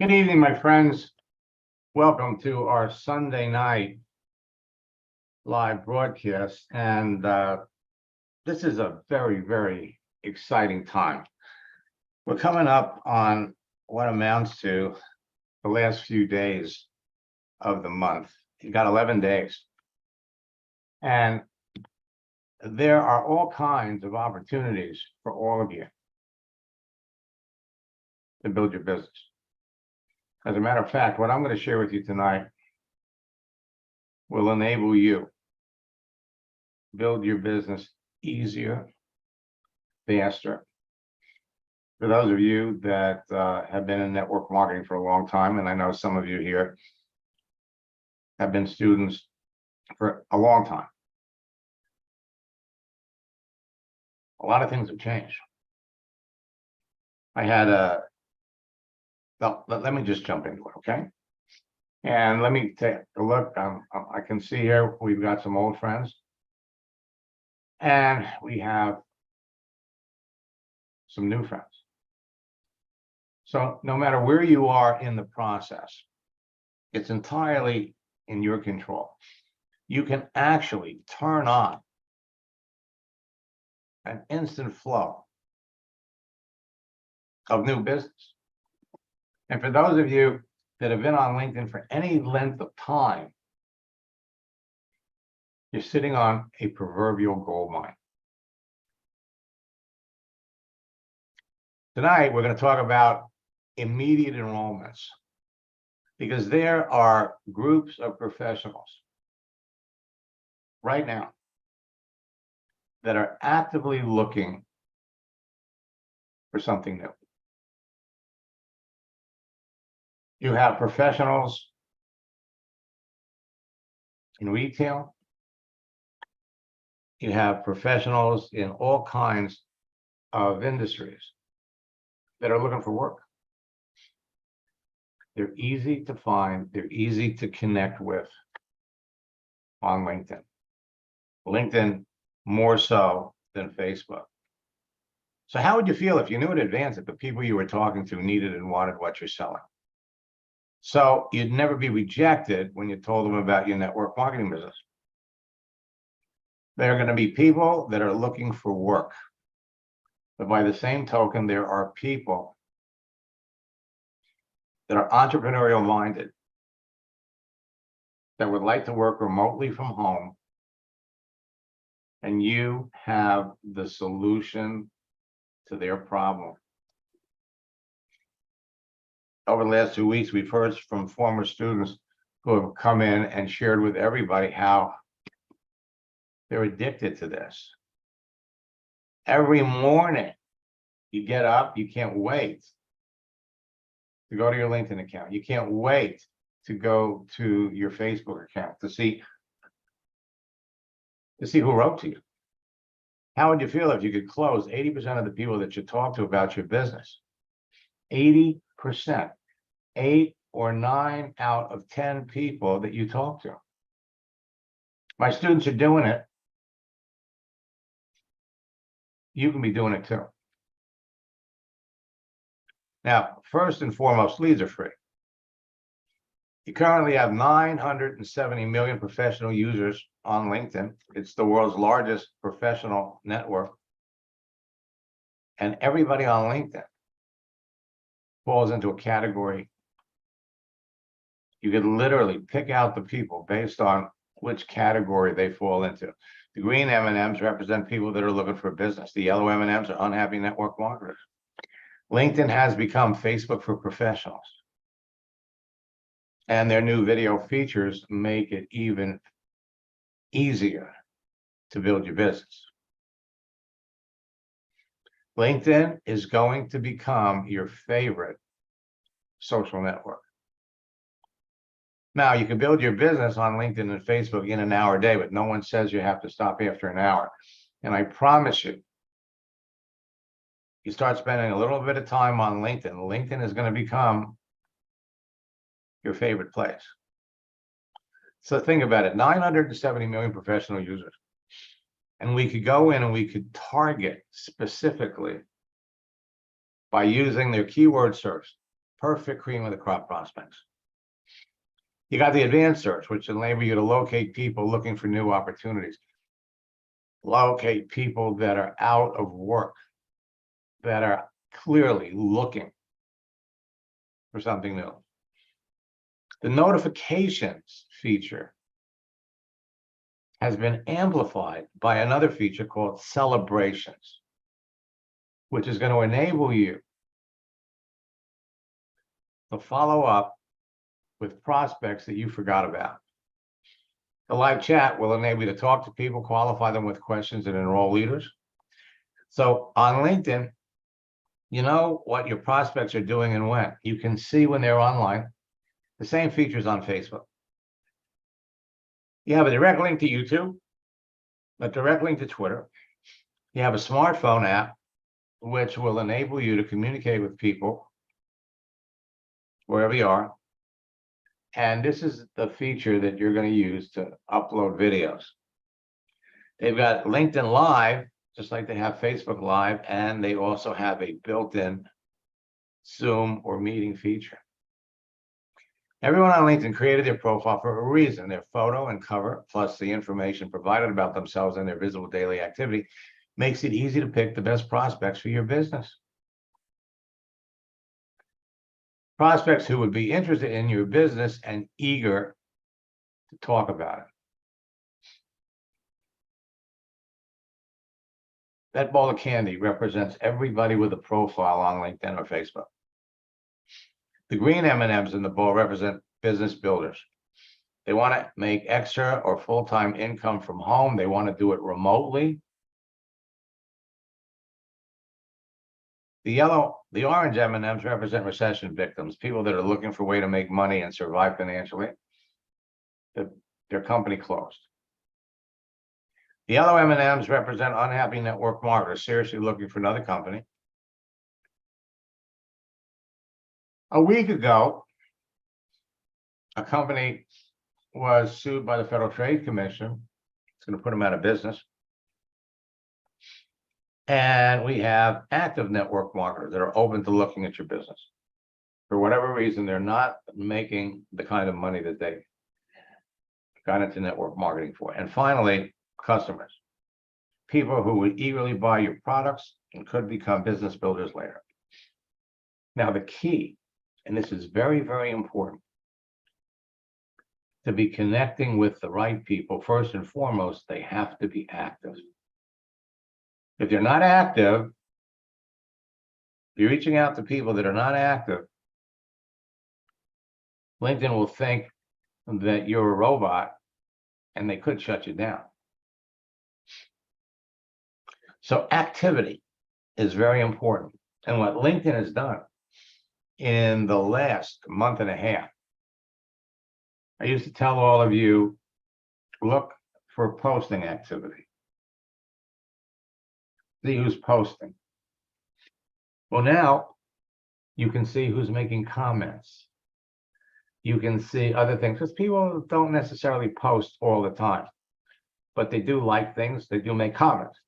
Good evening, my friends. Welcome to our Sunday night live broadcast. And this is a very, very exciting time. We're coming up on what amounts to the last few days of the month. You got 11 days. And there are all kinds of opportunities for all of you to build your business. As a matter of fact, what I'm going to share with you tonight will enable you build your business easier, faster. For those of you that have been in network marketing for a long time, and I know some of you here have been students for a long time, a lot of things have changed. I had well, let me just jump into it, okay? And let me take a look. I can see here we've got some old friends, and we have some new friends. So no matter where you are in the process, it's entirely in your control. You can actually turn on an instant flow of new business. And for those of you that have been on LinkedIn for any length of time, you're sitting on a proverbial gold mine. Tonight, we're going to talk about immediate enrollments, because there are groups of professionals right now that are actively looking for something new. You have professionals in retail. You have professionals in all kinds of industries that are looking for work. They're easy to find. They're easy to connect with on LinkedIn. LinkedIn more so than Facebook. So how would you feel if you knew in advance that the people you were talking to needed and wanted what you're selling? So you'd never be rejected when you told them about your network marketing business. There are going to be people that are looking for work. But by the same token, there are people that are entrepreneurial minded, that would like to work remotely from home, and you have the solution to their problem. Over the last 2 weeks, we've heard from former students who have come in and shared with everybody how they're addicted to this. Every morning you get up, you can't wait to go to your LinkedIn account. You can't wait to go to your Facebook account to see who wrote to you. How would you feel if you could close 80% of the people that you talk to about your business? 80%. 8 or 9 out of 10 people that you talk to. My students are doing it. You can be doing it too. Now, first and foremost, leads are free. You currently have 970 million professional users on LinkedIn. It's the world's largest professional network. And everybody on LinkedIn falls into a category. You could literally pick out the people based on which category they fall into. The green M&Ms represent people that are looking for business. The yellow M&Ms are unhappy network marketers. LinkedIn has become Facebook for professionals. And their new video features make it even easier to build your business. LinkedIn is going to become your favorite social network. Now, you can build your business on LinkedIn and Facebook in an hour a day, but no one says you have to stop after an hour. And I promise you, you start spending a little bit of time on LinkedIn, LinkedIn is going to become your favorite place. So think about it, 970 million professional users. And we could go in and we could target specifically by using their keyword search perfect cream of the crop prospects. You got the advanced search, which enable you to locate people looking for new opportunities. Locate people that are out of work, that are clearly looking for something new. The notifications feature has been amplified by another feature called celebrations, which is going to enable you to follow up with prospects that you forgot about. The live chat will enable you to talk to people, qualify them with questions, and enroll leaders. So on LinkedIn, you know what your prospects are doing and when. You can see when they're online. The same features on Facebook. You have a direct link to YouTube, a direct link to Twitter. You have a smartphone app, which will enable you to communicate with people wherever you are. And this is the feature that you're going to use to upload videos. They've got LinkedIn Live, just like they have Facebook Live, and they also have a built-in Zoom or meeting feature. Everyone on LinkedIn created their profile for a reason. Their photo and cover, plus the information provided about themselves and their visible daily activity, makes it easy to pick the best prospects for your business. Prospects who would be interested in your business and eager to talk about it. That ball of candy represents everybody with a profile on LinkedIn or Facebook. The green M&Ms in the bowl represent business builders. They want to make extra or full-time income from home. They want to do it remotely. The orange M&Ms represent recession victims, people that are looking for a way to make money and survive financially. Their company closed. The yellow M&Ms represent unhappy network marketers, seriously looking for another company. A week ago, a company was sued by the Federal Trade Commission. It's going to put them out of business. And we have active network marketers that are open to looking at your business. For whatever reason, they're not making the kind of money that they got into network marketing for. And finally, customers, people who would eagerly buy your products and could become business builders later. Now, the key, and this is very, very important, to be connecting with the right people, first and foremost, they have to be active. If they're not active, if you're reaching out to people that are not active, LinkedIn will think that you're a robot and they could shut you down. So activity is very important. And what LinkedIn has done in the last month and a half, I used to tell all of you, look for posting activity. See who's posting. Well, now you can see who's making comments. You can see other things, because people don't necessarily post all the time, but they do like things, they do make comments.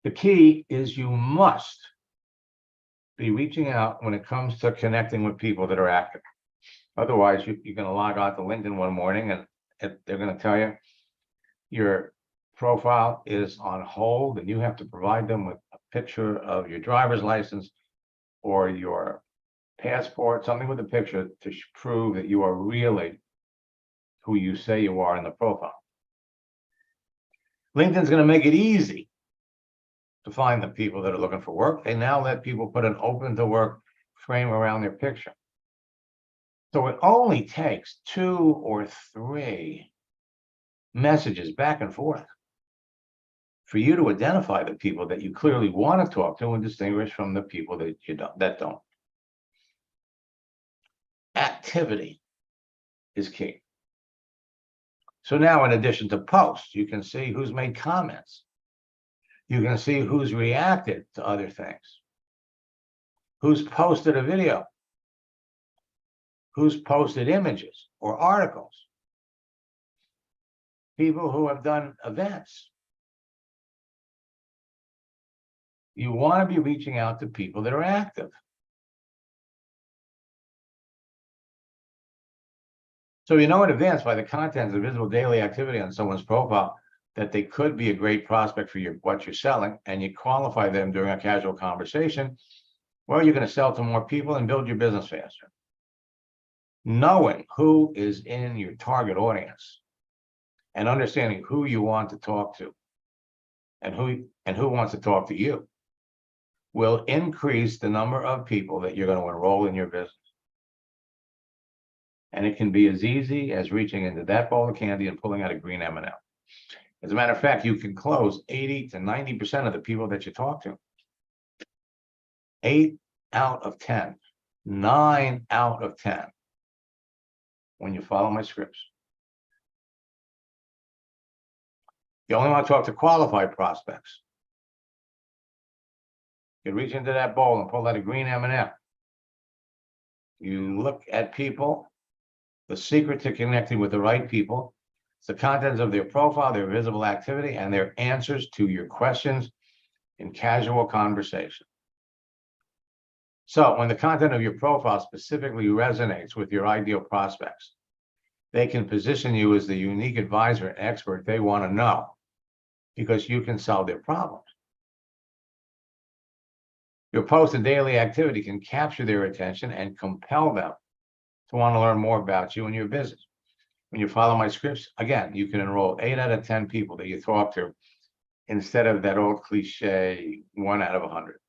The key is you must be reaching out when it comes to connecting with people that are active. Otherwise, you're going to log on to LinkedIn one morning and they're going to tell you your profile is on hold and you have to provide them with a picture of your driver's license or your passport, something with a picture to prove that you are really who you say you are in the profile. LinkedIn's going to make it easy to find the people that are looking for work. They now let people put an open to work frame around their picture. So it only takes 2 or 3 messages back and forth for you to identify the people that you clearly want to talk to and distinguish from the people that you don't. Activity is key. So now, in addition to posts, you can see who's made comments. You can see who's reacted to other things, who's posted a video, who's posted images or articles, people who have done events. You want to be reaching out to people that are active. So you know in advance by the contents of visible daily activity on someone's profile that they could be a great prospect for what you're selling, and you qualify them during a casual conversation. Well, you're going to sell to more people and build your business faster. Knowing who is in your target audience and understanding who you want to talk to and who wants to talk to you will increase the number of people that you're going to enroll in your business. And it can be as easy as reaching into that bowl of candy and pulling out a green M&M. As a matter of fact, you can close 80 to 90% of the people that you talk to. 8 out of 10, 9 out of 10, when you follow my scripts. You only want to talk to qualified prospects. You reach into that bowl and pull out a green M&M. You look at people. The secret to connecting with the right people is the contents of their profile, their visible activity, and their answers to your questions in casual conversation. So when the content of your profile specifically resonates with your ideal prospects, they can position you as the unique advisor and expert they want to know because you can solve their problems. Your post and daily activity can capture their attention and compel them to want to learn more about you and your business. When you follow my scripts, again, you can enroll 8 out of 10 people that you talk to instead of that old cliche 1 out of 100.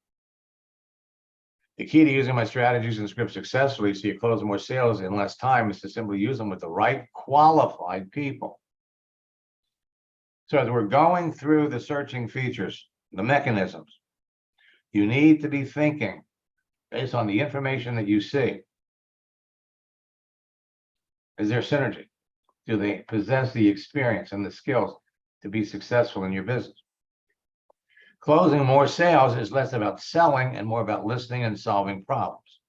The key to using my strategies and scripts successfully so you close more sales in less time is to simply use them with the right qualified people. So as we're going through the searching features, the mechanisms, you need to be thinking based on the information that you see. Is there synergy? Do they possess the experience and the skills to be successful in your business? Closing more sales is less about selling and more about listening and solving problems.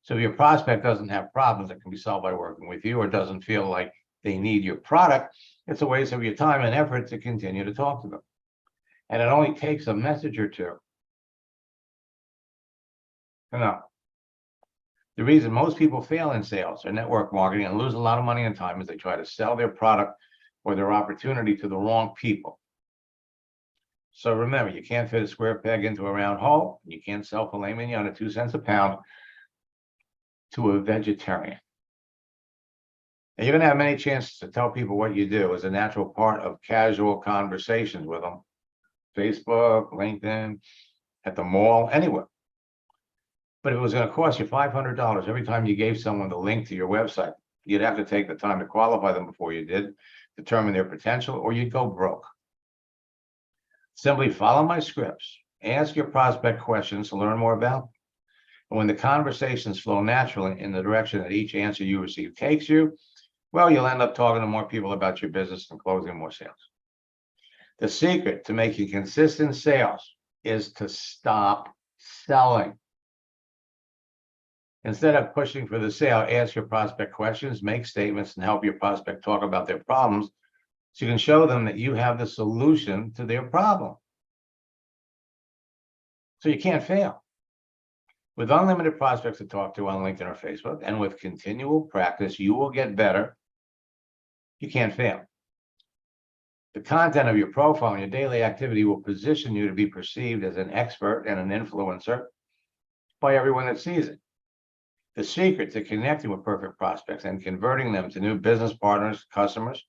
So if your prospect doesn't have problems that can be solved by working with you or doesn't feel like they need your product, it's a waste of your time and effort to continue to talk to them. And it only takes a message or two to know. The reason most people fail in sales or network marketing and lose a lot of money and time is they try to sell their product or their opportunity to the wrong people. So remember, you can't fit a square peg into a round hole. You can't sell filet mignon at 2 cents a pound to a vegetarian. And you're going to have many chances to tell people what you do as a natural part of casual conversations with them. Facebook, LinkedIn, at the mall, anywhere. But if it was going to cost you $500 every time you gave someone the link to your website, you'd have to take the time to qualify them before you did, determine their potential, or you'd go broke. Simply follow my scripts, ask your prospect questions to learn more about them. And when the conversations flow naturally in the direction that each answer you receive takes you, well, you'll end up talking to more people about your business and closing more sales. The secret to making consistent sales is to stop selling. Instead of pushing for the sale, ask your prospect questions, make statements, and help your prospect talk about their problems so you can show them that you have the solution to their problem. So you can't fail. With unlimited prospects to talk to on LinkedIn or Facebook, and with continual practice, you will get better. You can't fail. The content of your profile and your daily activity will position you to be perceived as an expert and an influencer by everyone that sees it. The secret to connecting with perfect prospects and converting them to new business partners, customers,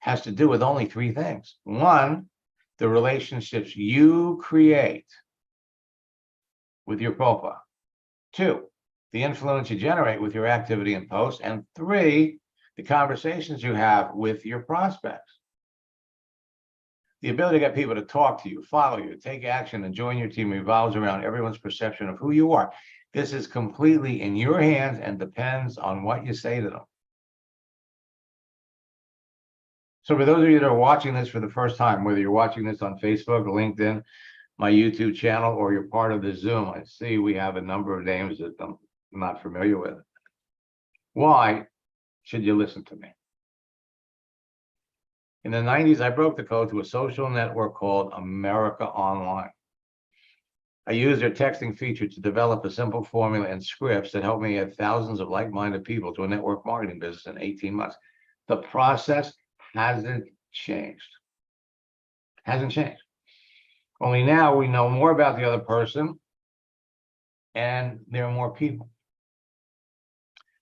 has to do with only 3 things. 1, the relationships you create with your profile. 2, the influence you generate with your activity and posts. And 3, the conversations you have with your prospects. The ability to get people to talk to you, follow you, take action, and join your team revolves around everyone's perception of who you are. This is completely in your hands and depends on what you say to them. So for those of you that are watching this for the first time, whether you're watching this on Facebook, LinkedIn, my YouTube channel, or you're part of the Zoom, I see we have a number of names that I'm not familiar with. Why should you listen to me? In the 90s, I broke the code to a social network called America Online. I use their texting feature to develop a simple formula and scripts that help me add thousands of like-minded people to a network marketing business in 18 months. The process hasn't changed. Hasn't changed. Only now we know more about the other person and there are more people.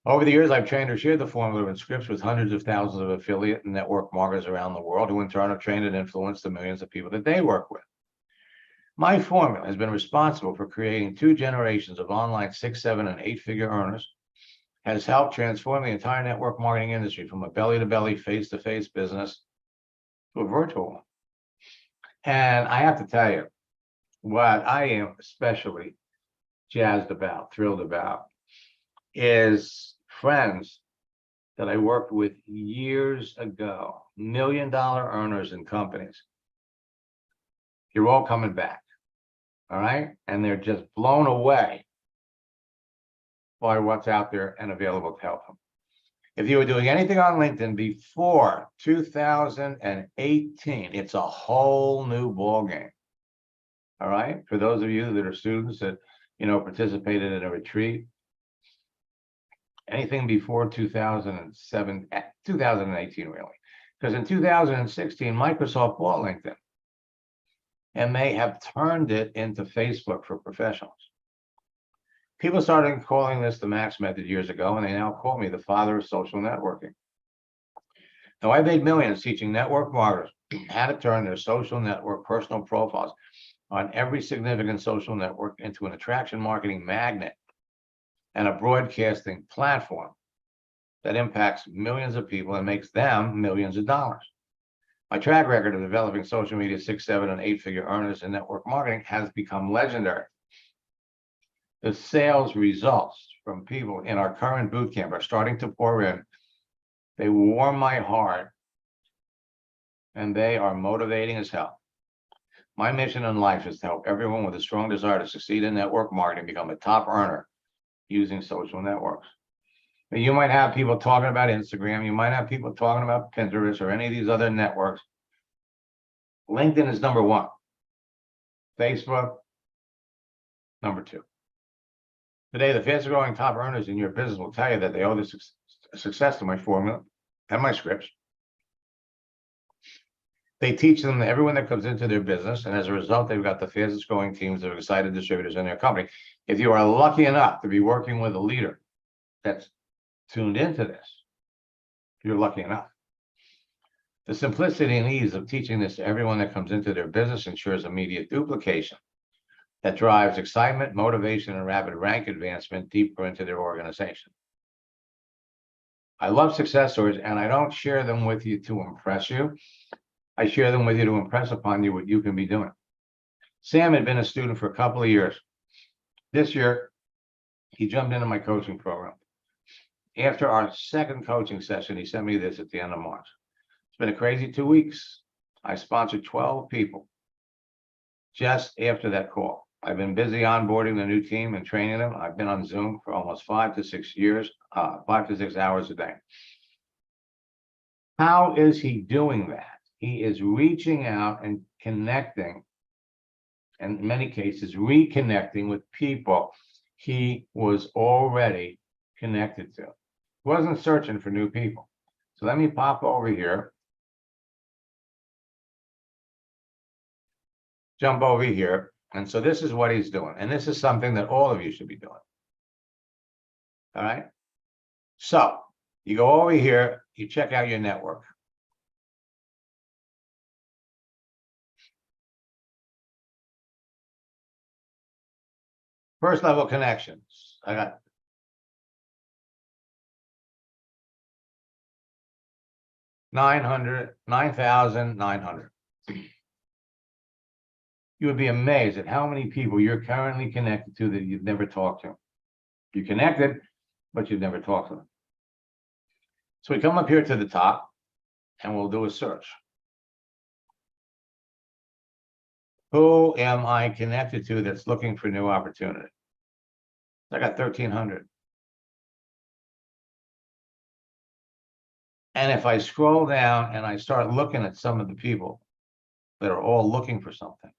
Over the years, I've trained or shared the formula and scripts with hundreds of thousands of affiliate and network marketers around the world who in turn have trained and influenced the millions of people that they work with. My formula has been responsible for creating 2 generations of online 6, 7, and 8-figure earners, has helped transform the entire network marketing industry from a belly-to-belly, face-to-face business to a virtual one. And I have to tell you, what I am especially jazzed about, thrilled about, is friends that I worked with years ago, million-dollar earners in companies. You're all coming back, all right? And they're just blown away by what's out there and available to help them. If you were doing anything on LinkedIn before 2018, it's a whole new ballgame. All right. For those of you that are students that, participated in a retreat, anything before 2007, 2018, really, because in 2016, Microsoft bought LinkedIn and they have turned it into Facebook for professionals. People started calling this the Max method years ago, and they now call me the father of social networking. Now, I made millions teaching network marketers how to turn their social network personal profiles on every significant social network into an attraction marketing magnet and a broadcasting platform that impacts millions of people and makes them millions of dollars. My track record of developing social media 6, 7, and 8-figure earners in network marketing has become legendary. The sales results from people in our current boot camp are starting to pour in. They warm my heart and they are motivating as hell. My mission in life is to help everyone with a strong desire to succeed in network marketing become a top earner using social networks. Now, you might have people talking about Instagram. You might have people talking about Pinterest or any of these other networks. LinkedIn is number 1. Facebook, number 2. Today, the fastest growing top earners in your business will tell you that they owe this success to my formula and my scripts. They teach them to everyone that comes into their business, and as a result, they've got the fastest growing teams of excited distributors in their company. If you are lucky enough to be working with a leader that's tuned into this, you're lucky enough. The simplicity and ease of teaching this to everyone that comes into their business ensures immediate duplication that drives excitement, motivation, and rapid rank advancement deeper into their organization. I love success stories, and I don't share them with you to impress you. I share them with you to impress upon you what you can be doing. Sam had been a student for a couple of years. This year, he jumped into my coaching program. After our second coaching session, he sent me this at the end of March. It's been a crazy 2 weeks. I sponsored 12 people just after that call. I've been busy onboarding the new team and training them. I've been on Zoom for almost 5 to 6 years, 5 to 6 hours a day. How is he doing that? He is reaching out and connecting, and in many cases, reconnecting with people he was already connected to. He wasn't searching for new people. So let me pop over here. Jump over here. And so this is what he's doing. And this is something that all of you should be doing. All right. So you go over here, you check out your network. First level connections. I got 9,900. You would be amazed at how many people you're currently connected to that you've never talked to. You're connected, but you've never talked to them. So we come up here to the top and we'll do a search. Who am I connected to that's looking for new opportunity? I got 1,300. And if I scroll down and I start looking at some of the people that are all looking for something,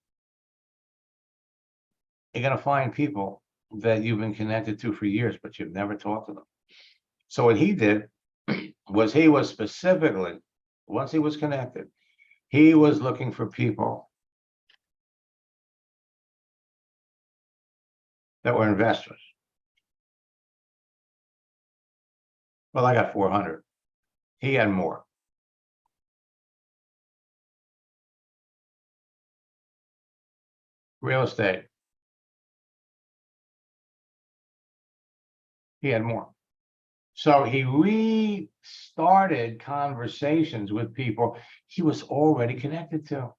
you're going to find people that you've been connected to for years, but you've never talked to them. So what he did was he was specifically, once he was connected, he was looking for people that were investors. Well, I got 400. He had more. Real estate. He had more. So he restarted conversations with people he was already connected to.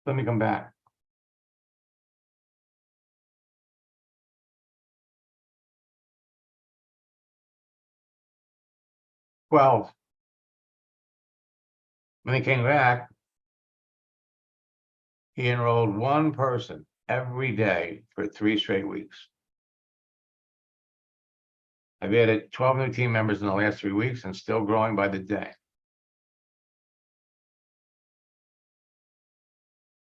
Let me come back. Well, when he came back, he enrolled one person every day for 3 straight weeks. I've added 12 new team members in the last 3 weeks and still growing by the day.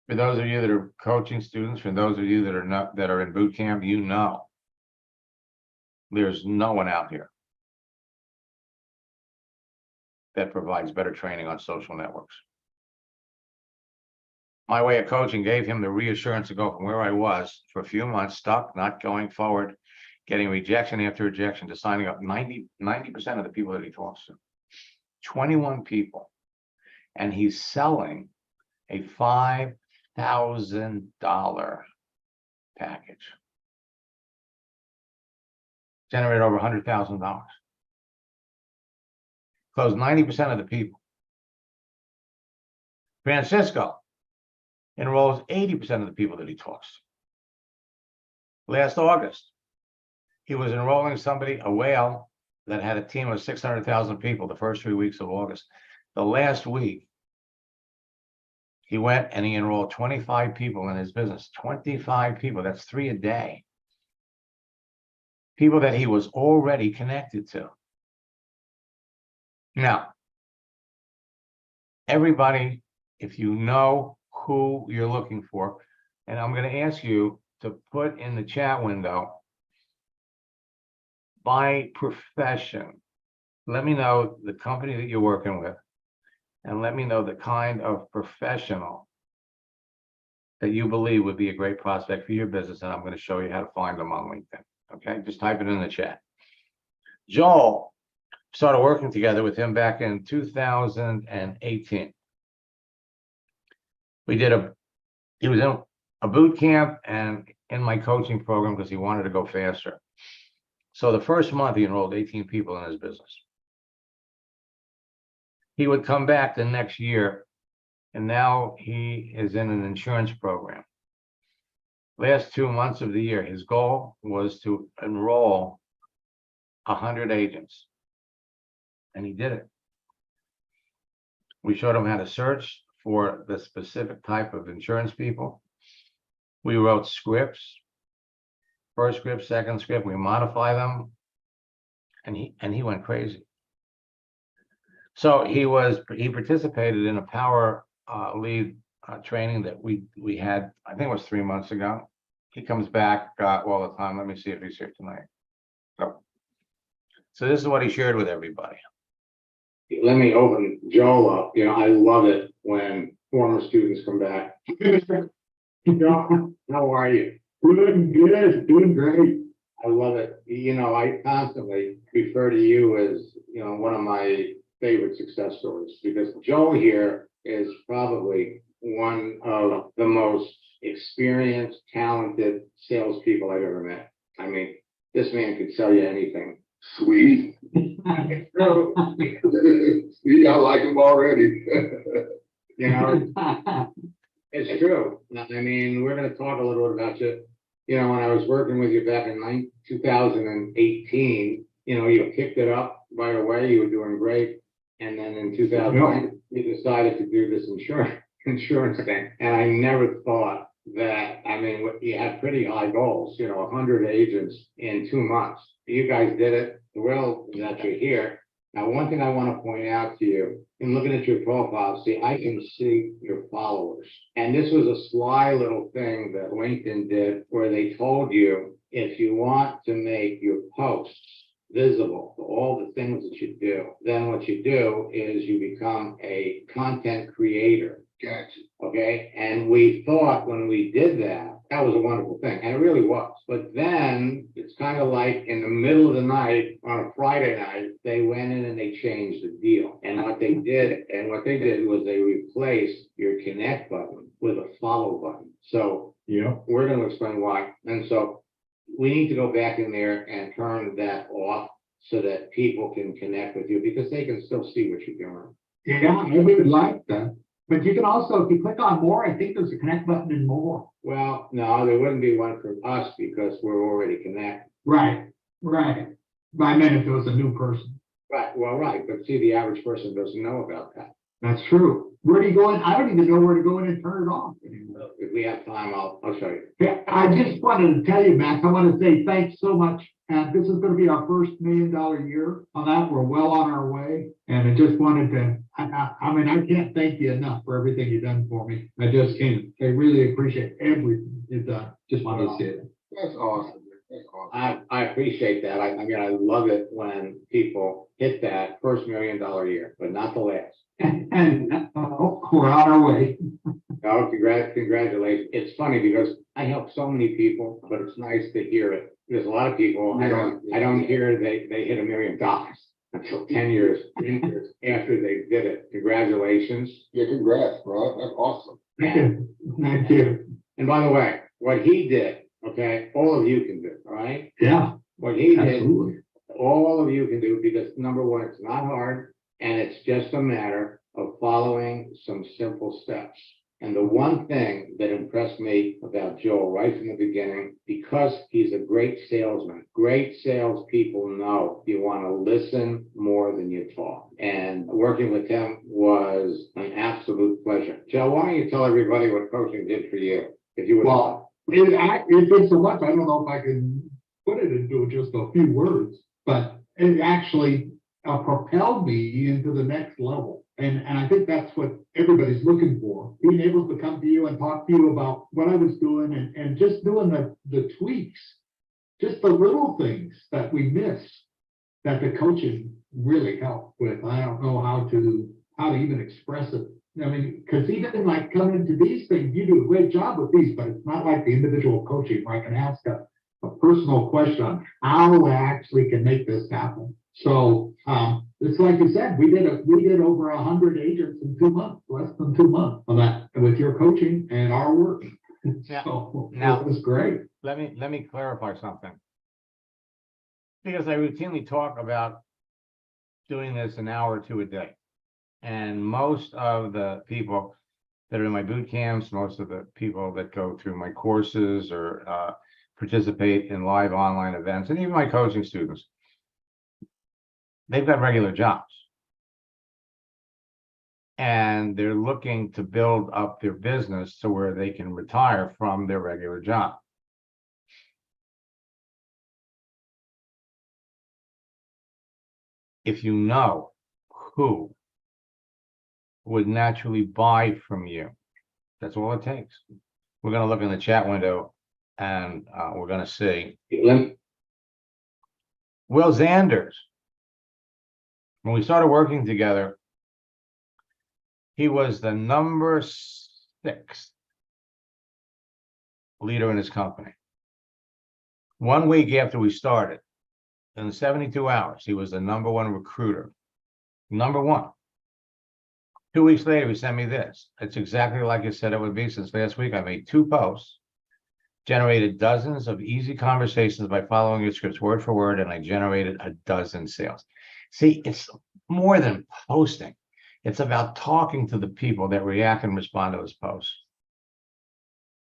For those of you that are coaching students, for those of you that are in boot camp, you know, there's no one out here that provides better training on social networks. My way of coaching gave him the reassurance to go from where I was for a few months, stuck, not going forward, getting rejection after rejection, to signing up 90% of the people that he talks to. 21 people. And he's selling a $5,000 package. Generated over $100,000. Closed 90% of the people. Francisco enrolls 80% of the people that he talks to. Last August, he was enrolling somebody, a whale, that had a team of 600,000 people the first 3 weeks of August. The last week, he went and he enrolled 25 people in his business. 25 people, that's 3 a day. People that he was already connected to. Now, everybody, if you know who you're looking for, and I'm going to ask you to put in the chat window by profession. Let me know the company that you're working with, and let me know the kind of professional that you believe would be a great prospect for your business, and I'm going to show you how to find them on LinkedIn. Okay, just type it in the chat. Joel started working together with him back in 2018. He was in a boot camp and in my coaching program because he wanted to go faster. So the first month he enrolled 18 people in his business. He would come back the next year, and now he is in an insurance program. Last 2 months of the year, his goal was to enroll 100 agents, and he did it. We showed him how to search for the specific type of insurance people. We wrote scripts, first script, second script, we modify them, and he went crazy. So he participated in a power lead training that we had, I think it was 3 months ago. He comes back all the time. Let me see if he's here tonight. So this is what he shared with everybody. Let me open Joel up. You know, I love it when former students come back. Joel, how are you? Good, doing great. I love it. You know, I constantly refer to you as, you know, one of my favorite success stories, because Joel here is probably one of the most experienced, talented salespeople I've ever met. I mean, this man could sell you anything. Sweet. See, I like him already. You know, it's true. I mean, we're going to talk a little bit about you. You know, when I was working with you back in 2018, you know, you picked it up right away. You were doing great. And then in 2009, you decided to do this insurance thing. And I never thought that, I mean, you had pretty high goals, you know, 100 agents in 2 months. You guys did it. Well, that you're here. Now, one thing I want to point out to you, in looking at your profile, see, I can see your followers. And this was a sly little thing that LinkedIn did where they told you, if you want to make your posts visible to all the things that you do, then what you do is you become a content creator. Gotcha. Okay, and we thought when we did that, that was a wonderful thing, and it really was. But then it's kind of like in the middle of the night on a Friday night, they went in and they changed the deal. And what they did was they replaced your connect button with a follow button. So Yeah. we're going to explain why. And so we need to go back in there and turn that off so that people can connect with you because they can still see what you're doing. Yeah, I would like that. But you can also, if you click on more, I think there's a connect button in more. Well, no, there wouldn't be one for us because we're already connected. Right, right. But I meant if it was a new person. Right, well, right, but see, the average person doesn't know about that. That's true. Where do you go in? I don't even know where to go in and turn it off anymore. If we have time, I'll show you. Yeah, I just wanted to tell you, Max, I want to say thanks so much. And this is going to be our first $1 million year on that. We're well on our way. And I just wanted to, I mean, I can't thank you enough for everything you've done for me. I just can't. I really appreciate everything you've done. Just wanted to say it. That's awesome. That's awesome. I appreciate that. I mean, I love it when people hit that first $1 million year, but not the last. And we're on our way. No, congratulations. It's funny because I help so many people, but it's nice to hear it. There's a lot of people, I don't hear they hit $1 million until 10 years after they did it. Congratulations. Yeah, congrats, bro. That's awesome. Thank you. Thank you. And by the way, what he did, okay, all of you can do, all right? Yeah, What he did, absolutely. all of you can do because number one, it's not hard and it's just a matter of following some simple steps. And the one thing that impressed me about Joel right from the beginning, because he's a great salesman, great salespeople know you want to listen more than you talk. And working with him was an absolute pleasure. Joe, why don't you tell everybody what coaching did for you? If you would. Well, it did so much, I don't know if I can put it into just a few words, but it actually propelled me into the next level. And I think that's what everybody's looking for, being able to come to you and talk to you about what I was doing and just doing the tweaks, just the little things that we miss that the coaching really helped with. I don't know how to even express it. I mean, because even like coming to these things, you do a great job with these, but it's not like the individual coaching where I can ask a personal question on how I actually can make this happen. So it's like you said, we did over 100 agents in 2 months, less than 2 months of that with your coaching and our work. So Now- it was great. Let me clarify something. Because I routinely talk about doing this an hour or two a day. And most of the people that are in my boot camps, most of the people that go through my courses or participate in live online events, and even my coaching students, they've got regular jobs. And they're looking to build up their business to where they can retire from their regular job. If you know who would naturally buy from you, that's all it takes. We're going to look in the chat window and we're going to see Will Zanders. When we started working together, he was the number 6 leader in his company. 1 week after we started, in 72 hours, he was the number 1 recruiter. Number 1. 2 weeks later, he sent me this. It's exactly like you said it would be. Since last week, I made 2 posts, generated dozens of easy conversations by following your scripts word for word, and I generated a dozen sales. See, it's more than posting. It's about talking to the people that react and respond to his posts.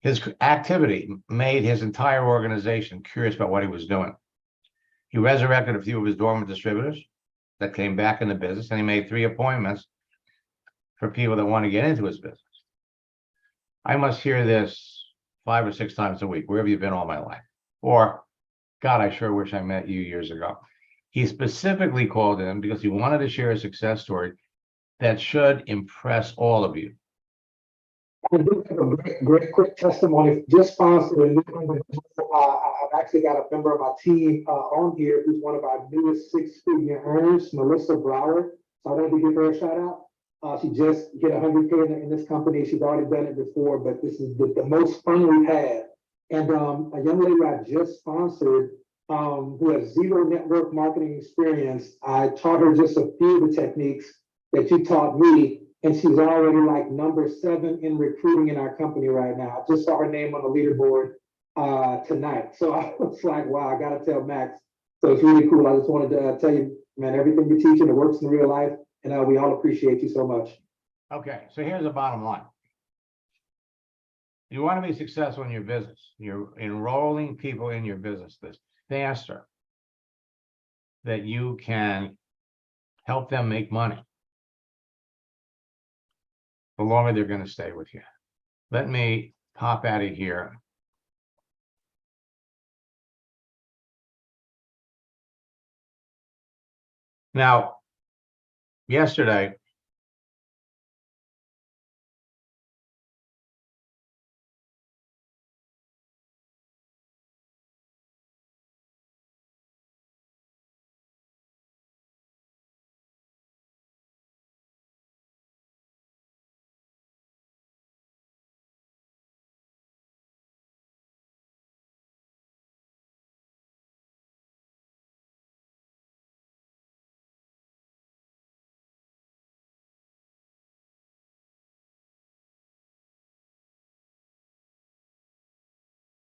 His activity made his entire organization curious about what he was doing. He resurrected a few of his dormant distributors that came back in the business, and he made 3 appointments for people that want to get into his business. I must hear this 5 or 6 times a week. Where have you been all my life? Or, God, I sure wish I met you years ago. He specifically called in because he wanted to share a success story that should impress all of you. I do have a great quick testimony, just sponsored. I've actually got a member of my team on here who's one of our newest six-figure earners, Melissa Brower. So I wanted to give her a shout out. She just hit 100K in this company. She's already done it before, but this is the most fun we've had. And a young lady I just sponsored who has zero network marketing experience, I taught her just a few of the techniques that you taught me. And she's already like number 7 in recruiting in our company right now. I just saw her name on the leaderboard tonight. So I was like, wow, I gotta tell Max. So it's really cool. I just wanted to tell you, man, everything you're teaching, it works in real life. And we all appreciate you so much. Okay, so here's the bottom line. You want to be successful in your business. You're enrolling people in your business this faster that you can help them make money. The longer they're going to stay with you. Let me pop out of here. Now, yesterday,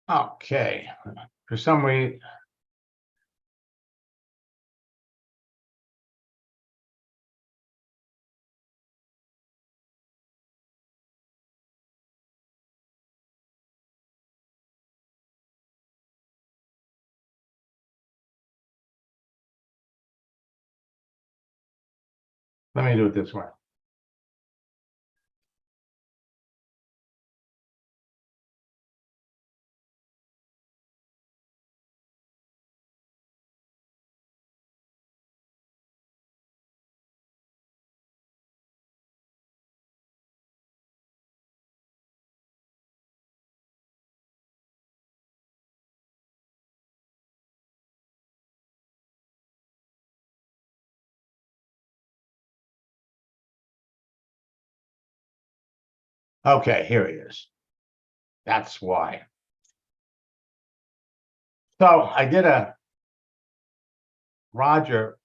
okay, for some reason, let me do it this way. Okay, here it is. That's why. So I did Roger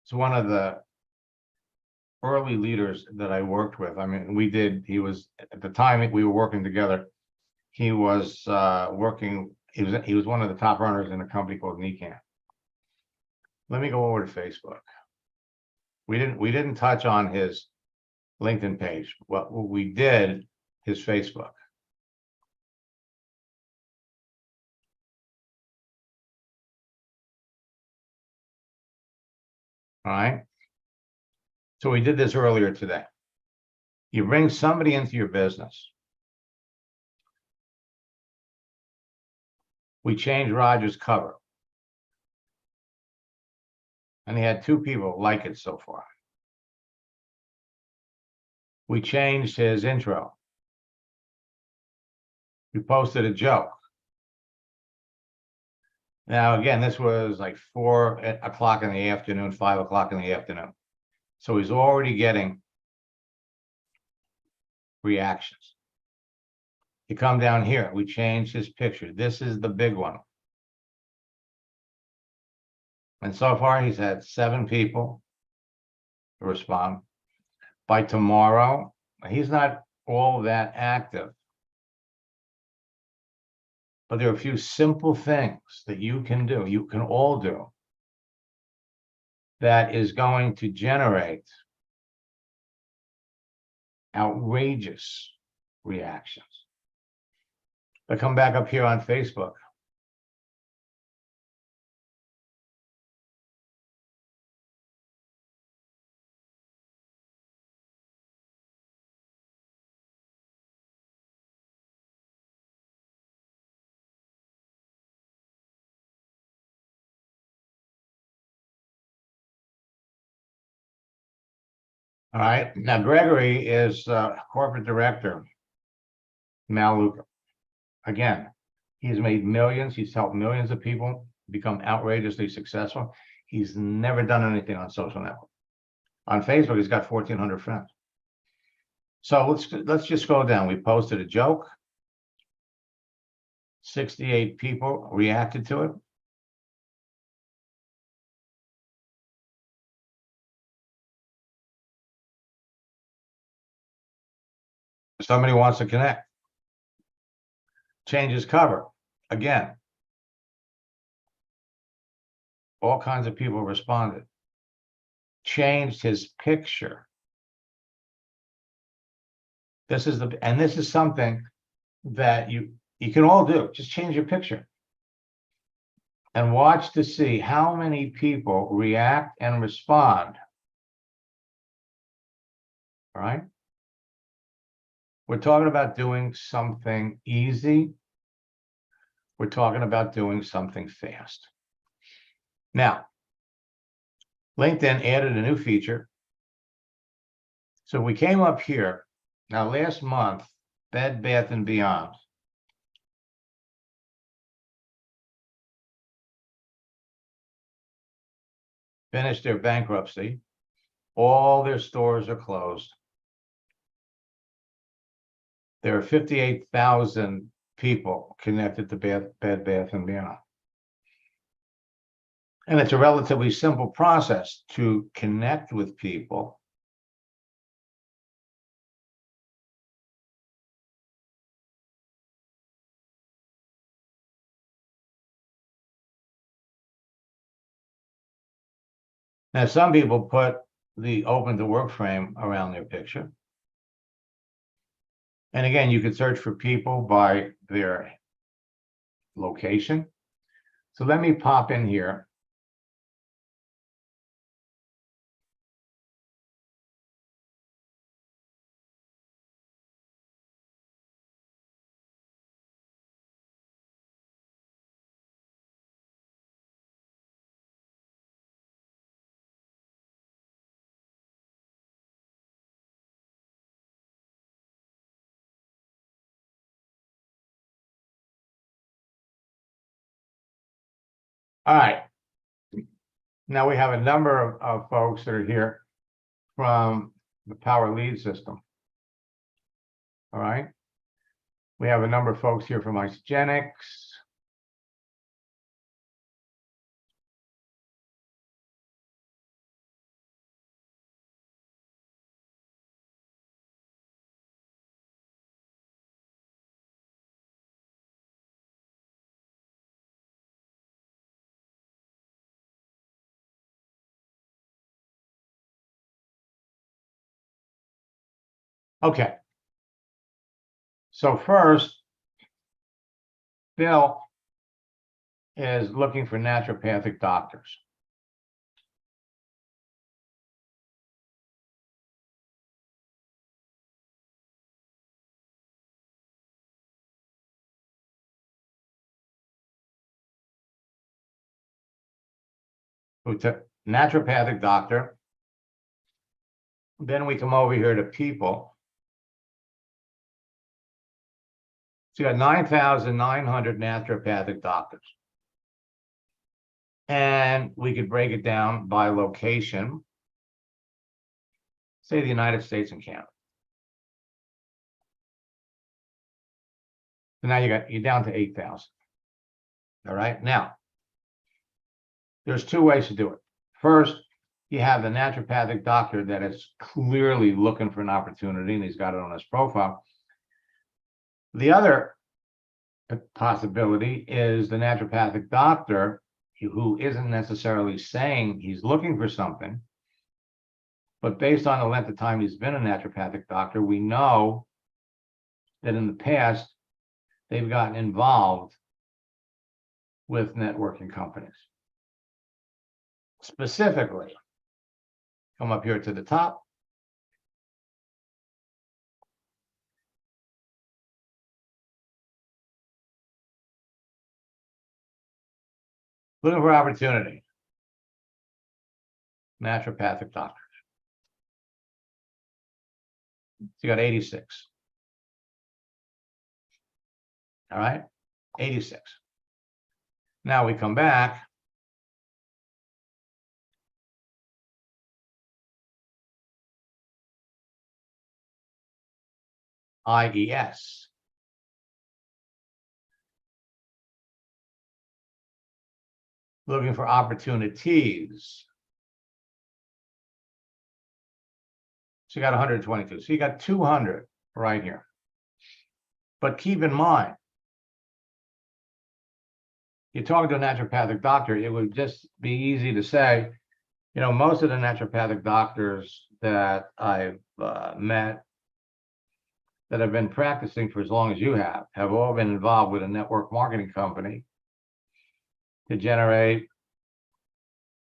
is one of the early leaders that I worked with. I mean, he was, at the time we were working together, he was he was one of the top earners in a company called Nican. Let me go over to Facebook. We didn't touch on his LinkedIn page. What we did, his Facebook. All right. So we did this earlier today. You bring somebody into your business. We changed Roger's cover. And he had 2 people like it so far. We changed his intro. We posted a joke. Now, again, this was like 4 o'clock in the afternoon, 5 o'clock in the afternoon. So he's already getting reactions. You come down here, we changed his picture. This is the big one. And so far, he's had 7 people respond. By tomorrow, he's not all that active. But there are a few simple things that you can all do, that is going to generate outrageous reactions. But come back up here on Facebook. All right, now Gregory is corporate director, Maluka. Again, he's made millions, he's helped millions of people become outrageously successful. He's never done anything on social network. On Facebook, he's got 1,400 friends. So let's just go down. We posted a joke. 68 people reacted to it. Somebody wants to connect. Change his cover. Again, all kinds of people responded. Changed his picture. This is something that you can all do. Just change your picture. And watch to see how many people react and respond. All right. We're talking about doing something easy. We're talking about doing something fast. Now, LinkedIn added a new feature. So we came up here. Now, last month, Bed Bath & Beyond finished their bankruptcy. All their stores are closed. There are 58,000 people connected to Bed Bath & Beyond. And it's a relatively simple process to connect with people. Now, some people put the open to work frame around their picture. And again, you could search for people by their location. So let me pop in here. All right. Now we have a number of folks that are here from the Power Lead system. All right. We have a number of folks here from Isagenix. Okay. So first, Bill is looking for naturopathic doctors. Naturopathic doctor. Then we come over here to people. So you got 9,900 naturopathic doctors. And we could break it down by location. Say the United States and Canada. So now you're down to 8,000. All right. Now, there's two ways to do it. First, you have the naturopathic doctor that is clearly looking for an opportunity, and he's got it on his profile. The other possibility is the naturopathic doctor who isn't necessarily saying he's looking for something, but based on the length of time he's been a naturopathic doctor, we know that in the past, they've gotten involved with networking companies. Specifically, come up here to the top. Looking for opportunity. Naturopathic doctors. So you got 86. All right, 86. Now we come back. IES. Looking for opportunities. So you got 122. So you got 200 right here. But keep in mind, you're talking to a naturopathic doctor, it would just be easy to say, you know, most of the naturopathic doctors that I've met that have been practicing for as long as you have all been involved with a network marketing company to generate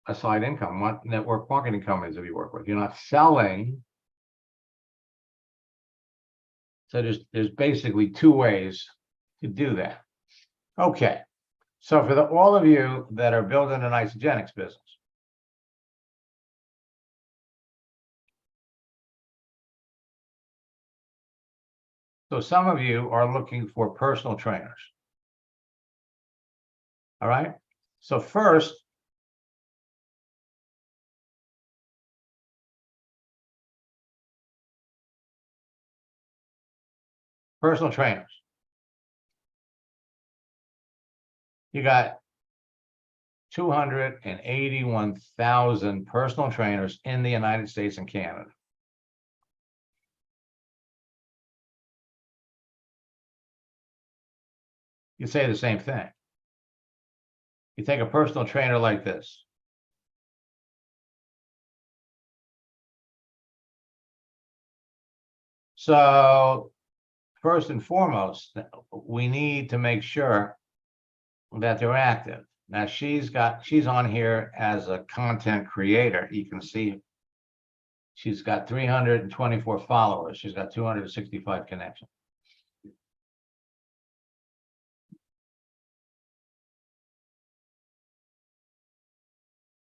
a side income. What network marketing companies have you worked with? You're not selling. So there's basically two ways to do that. Okay, so for all of you that are building an isogenics business, so some of you are looking for personal trainers. All right, so first, personal trainers. You got 281,000 personal trainers in the United States and Canada. You say the same thing. You take a personal trainer like this. So first and foremost, we need to make sure that they're active. Now she's on here as a content creator. You can see she's got 324 followers. She's got 265 connections.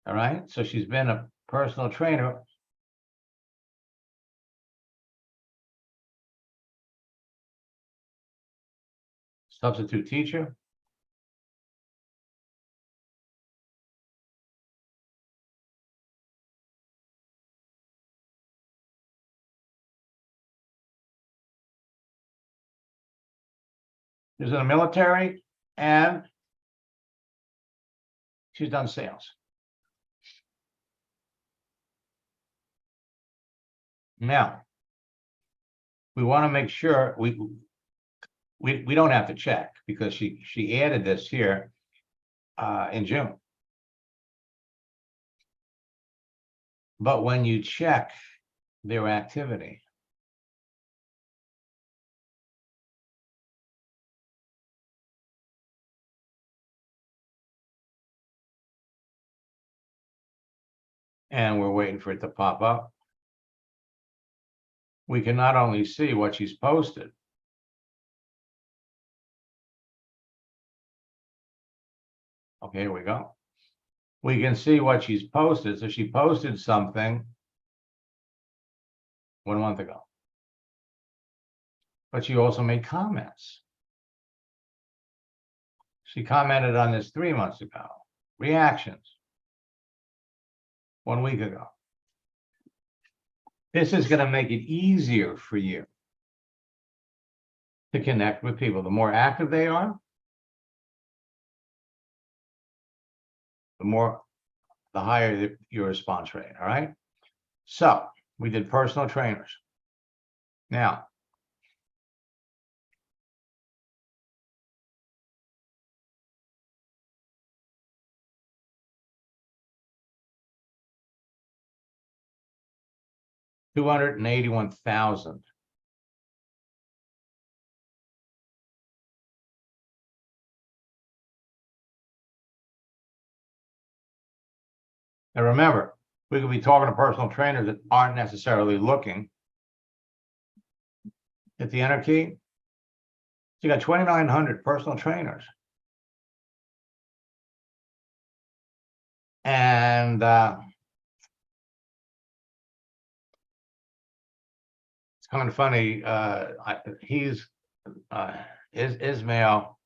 All right, so she's been a personal trainer. Substitute teacher. She's in the military and she's done sales. Now, we want to make sure we don't have to check because she added this here in June. But when you check their activity, and we're waiting for it to pop up, we can not only see what she's posted, okay, here we go. We can see what she's posted. So she posted something 1 month ago. But she also made comments. She commented on this 3 months ago. Reactions 1 week ago. This is going to make it easier for you to connect with people. The more active they are, the higher your response rate. All right. So we did personal trainers. Now, $281,000. And remember, we could be talking to personal trainers that aren't necessarily looking. Hit the enter key. So you got 2,900 personal trainers. And it's kind of funny, Ismail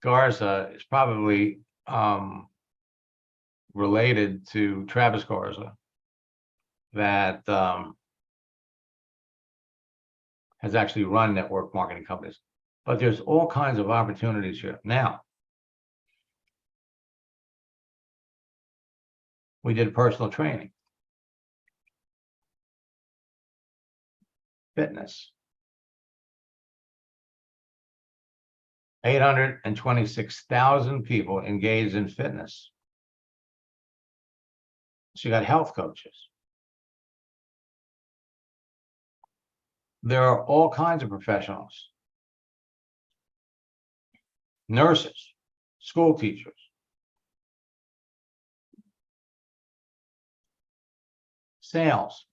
Garza is probably, related to Travis Garza that, has actually run network marketing companies. But there's all kinds of opportunities here. Now, we did personal training, fitness. 826,000 people engaged in fitness. So you got health coaches. There are all kinds of professionals. Nurses, school teachers. Sales.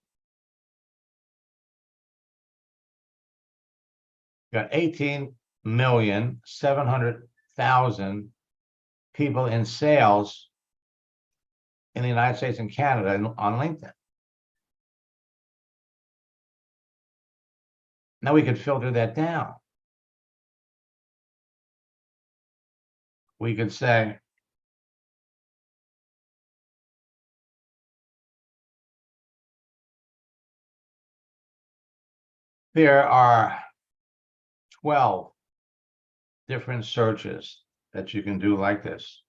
Got 18,700,000 people in sales in the United States and Canada on LinkedIn. Now we could filter that down. We could say, there are 12 different searches that you can do like this.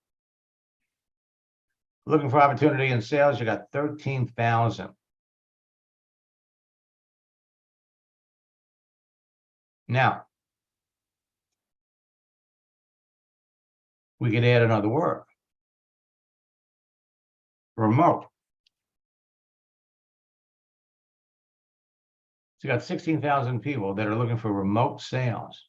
Looking for opportunity in sales, you got 13,000. Now, we could add another word. Remote. So you got 16,000 people that are looking for remote sales.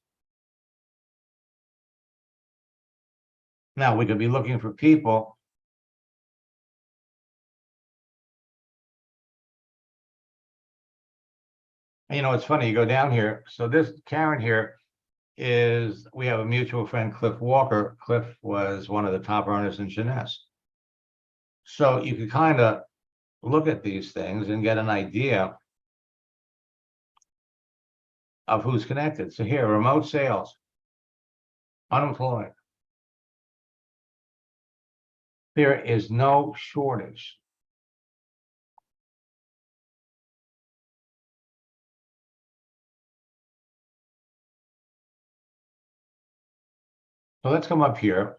Now, we could be looking for people and you know, it's funny, you go down here. So this Karen here is, we have a mutual friend, Cliff Walker. Cliff was one of the top earners in Jeunesse. So you could kind of look at these things and get an idea of who's connected. So here, remote sales, unemployed. There is no shortage. So let's come up here.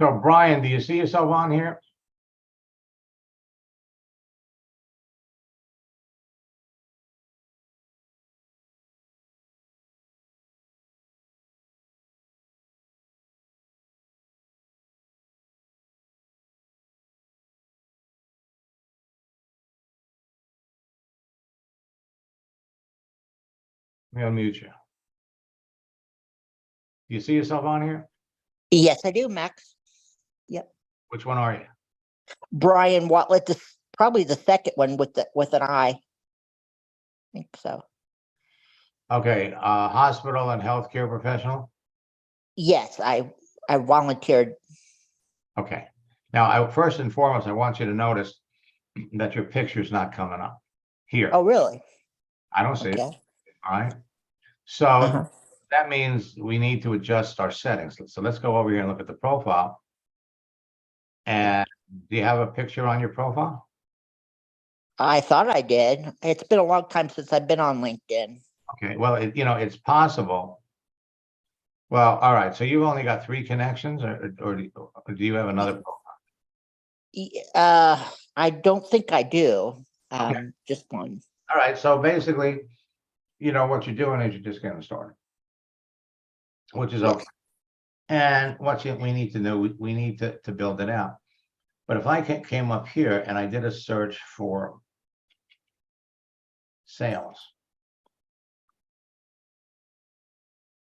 So Brian, do you see yourself on here? Let me unmute you. Do you see yourself on here? Yes, I do, Max. Which one are you? Brian Watlet, probably the second one with an I. I think so. Okay, hospital and healthcare professional. Yes, I volunteered. Okay. Now, first and foremost, I want you to notice that your picture's not coming up here. Oh, really? I don't see it. Okay. All right. So Uh-huh. that means we need to adjust our settings. So let's go over here and look at the profile. And do you have a picture on your profile? I thought I did. It's been a long time since I've been on LinkedIn. Okay, well, it's possible. Well, all right. So you've only got 3 connections, or do you have another profile? I don't think I do. Okay. Just one. All right. So basically, what you're doing is you're just getting started, which is okay. And we need to know, we need to build it out. But if I came up here and I did a search for sales,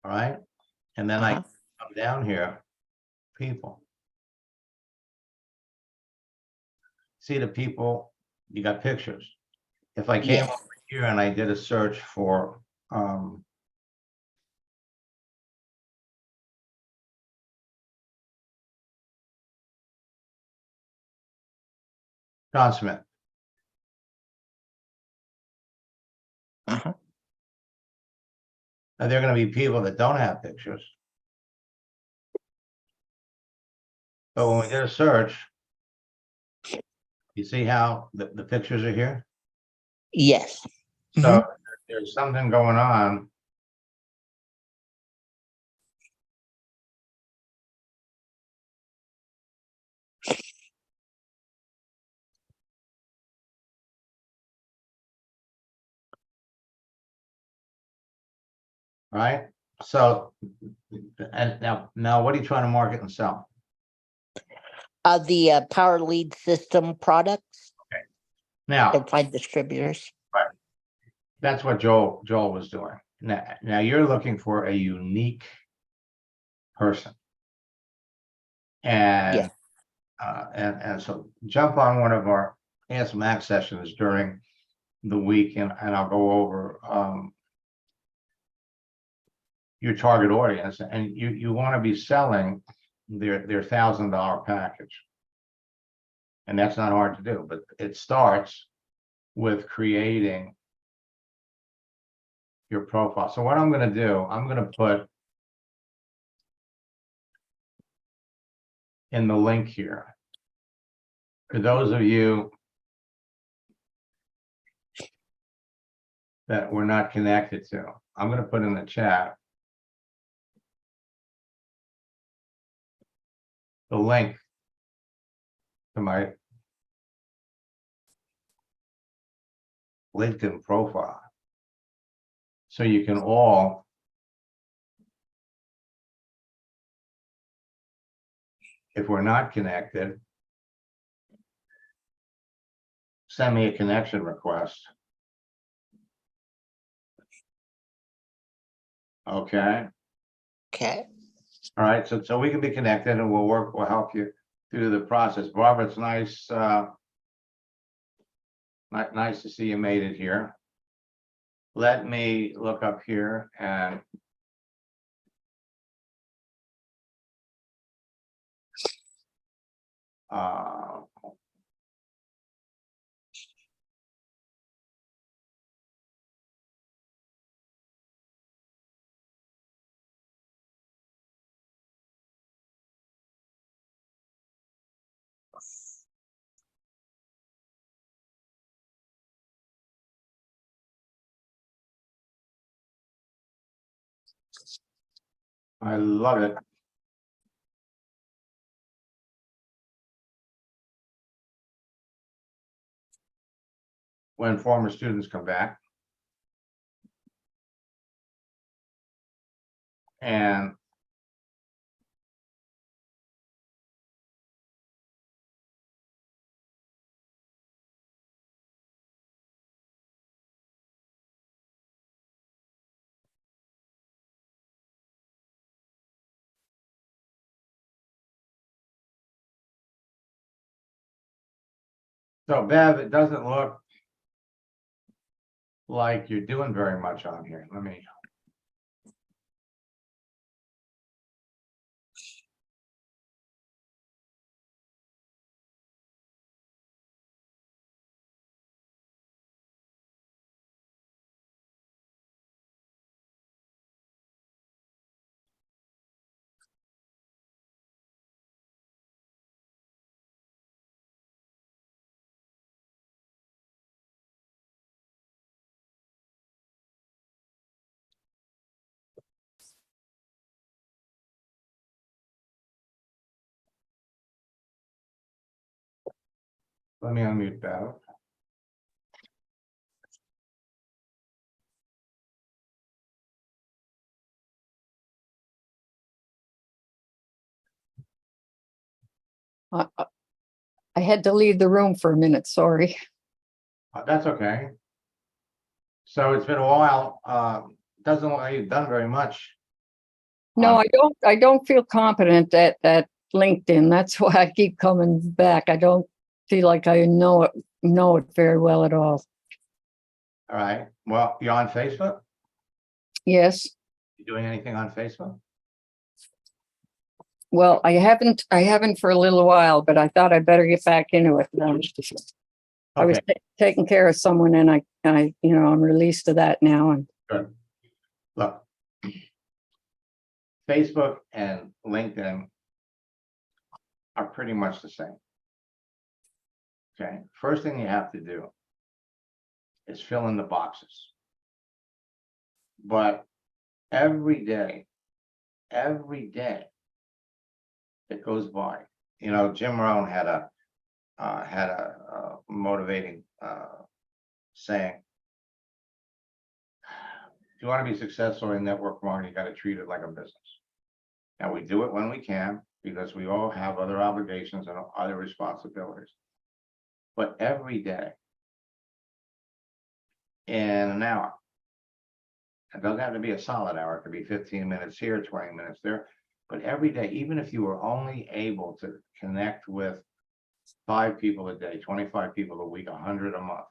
all right, and then I come down here, people. See the people you got pictures. If I came Yes. over here and I did a search for, John Smith. Uh-huh. Now, there are gonna be people that don't have pictures. But when we did a search, you see how the pictures are here? Yes. So there's something going on. Right? So, and now what are you trying to market and sell? The power lead system products Now, and find distributors. that's what Joel was doing. Now you're looking for a unique person. And, and so jump on one of our Ask Max sessions during the week and I'll go over, your target audience, and you want to be selling their $1,000 package. And that's not hard to do, but it starts with creating your profile. So what I'm going to do, I'm going to put in the link here, for those of you that we're not connected to, I'm going to put in the chat the link to my LinkedIn profile. So you can all if we're not connected, send me a connection request. Okay. Okay. All right. So we can be connected and we'll help you through the process. Barbara, it's nice. Nice to see you made it here. Let me look up here and I love it. When former students come back. And so Bev, it doesn't look like you're doing very much on here. Let me. Let me unmute Bev. I had to leave the room for a minute, sorry. That's okay. So it's been a while. Doesn't look like you've done very much. No, I don't feel competent at LinkedIn. That's why I keep coming back. I don't feel like I know it know it very well at all. All right, well, you're on Facebook? Yes. You doing anything on Facebook? Well, I haven't for a little while, but I thought I'd better get back into it. I was Okay, taking care of someone and I'm released to that now and good. Look. Facebook and LinkedIn are pretty much the same. Okay, first thing you have to do is fill in the boxes. But every day that goes by, Jim Rohn had a motivating saying. If you want to be successful in network marketing, you got to treat it like a business. And we do it when we can, because we all have other obligations and other responsibilities. But every day, in an hour, it doesn't have to be a solid hour, it could be 15 minutes here, 20 minutes there. But every day, even if you were only able to connect with 5 people a day, 25 people a week, 100 a month,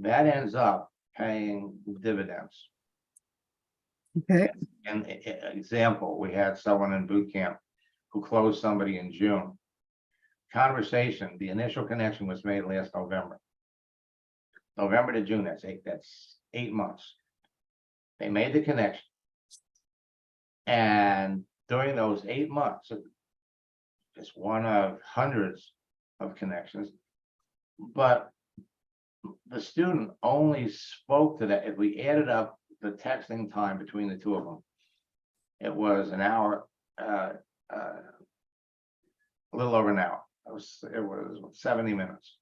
that ends up paying dividends. okay. An example, we had someone in boot camp who closed somebody in June. Conversation, the initial connection was made last November. November to June, that's 8 months. They made the connection. And during those 8 months, it's one of hundreds of connections. But the student only spoke to that. If we added up the texting time between the two of them, it was an hour, a little over an hour. It was 70 minutes.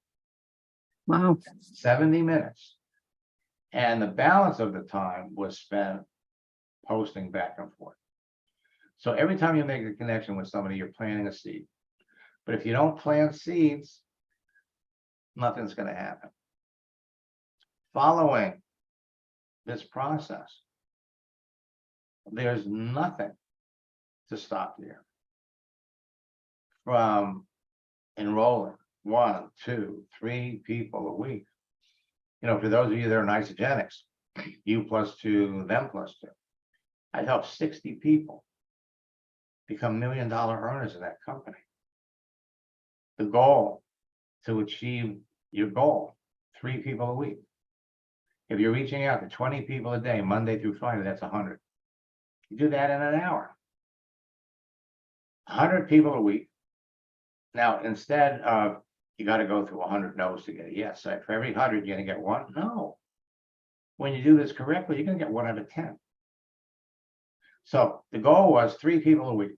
Wow. 70 minutes. And the balance of the time was spent posting back and forth. So every time you make a connection with somebody, you're planting a seed. But if you don't plant seeds, nothing's going to happen. Following this process, there's nothing to stop you from enrolling 1, 2, 3 people a week. For those of you that are in Isogenics, you plus 2, them plus 2. I'd help 60 people become $1 million earners in that company. The goal to achieve your goal, 3 people a week. If you're reaching out to 20 people a day, Monday through Friday, that's 100. You do that in an hour. 100 people a week. Now, instead of you got to go through 100 no's to get a yes. So for every 100, you're going to get 1? No. When you do this correctly, you're going to get 1 out of 10. So the goal was 3 people a week.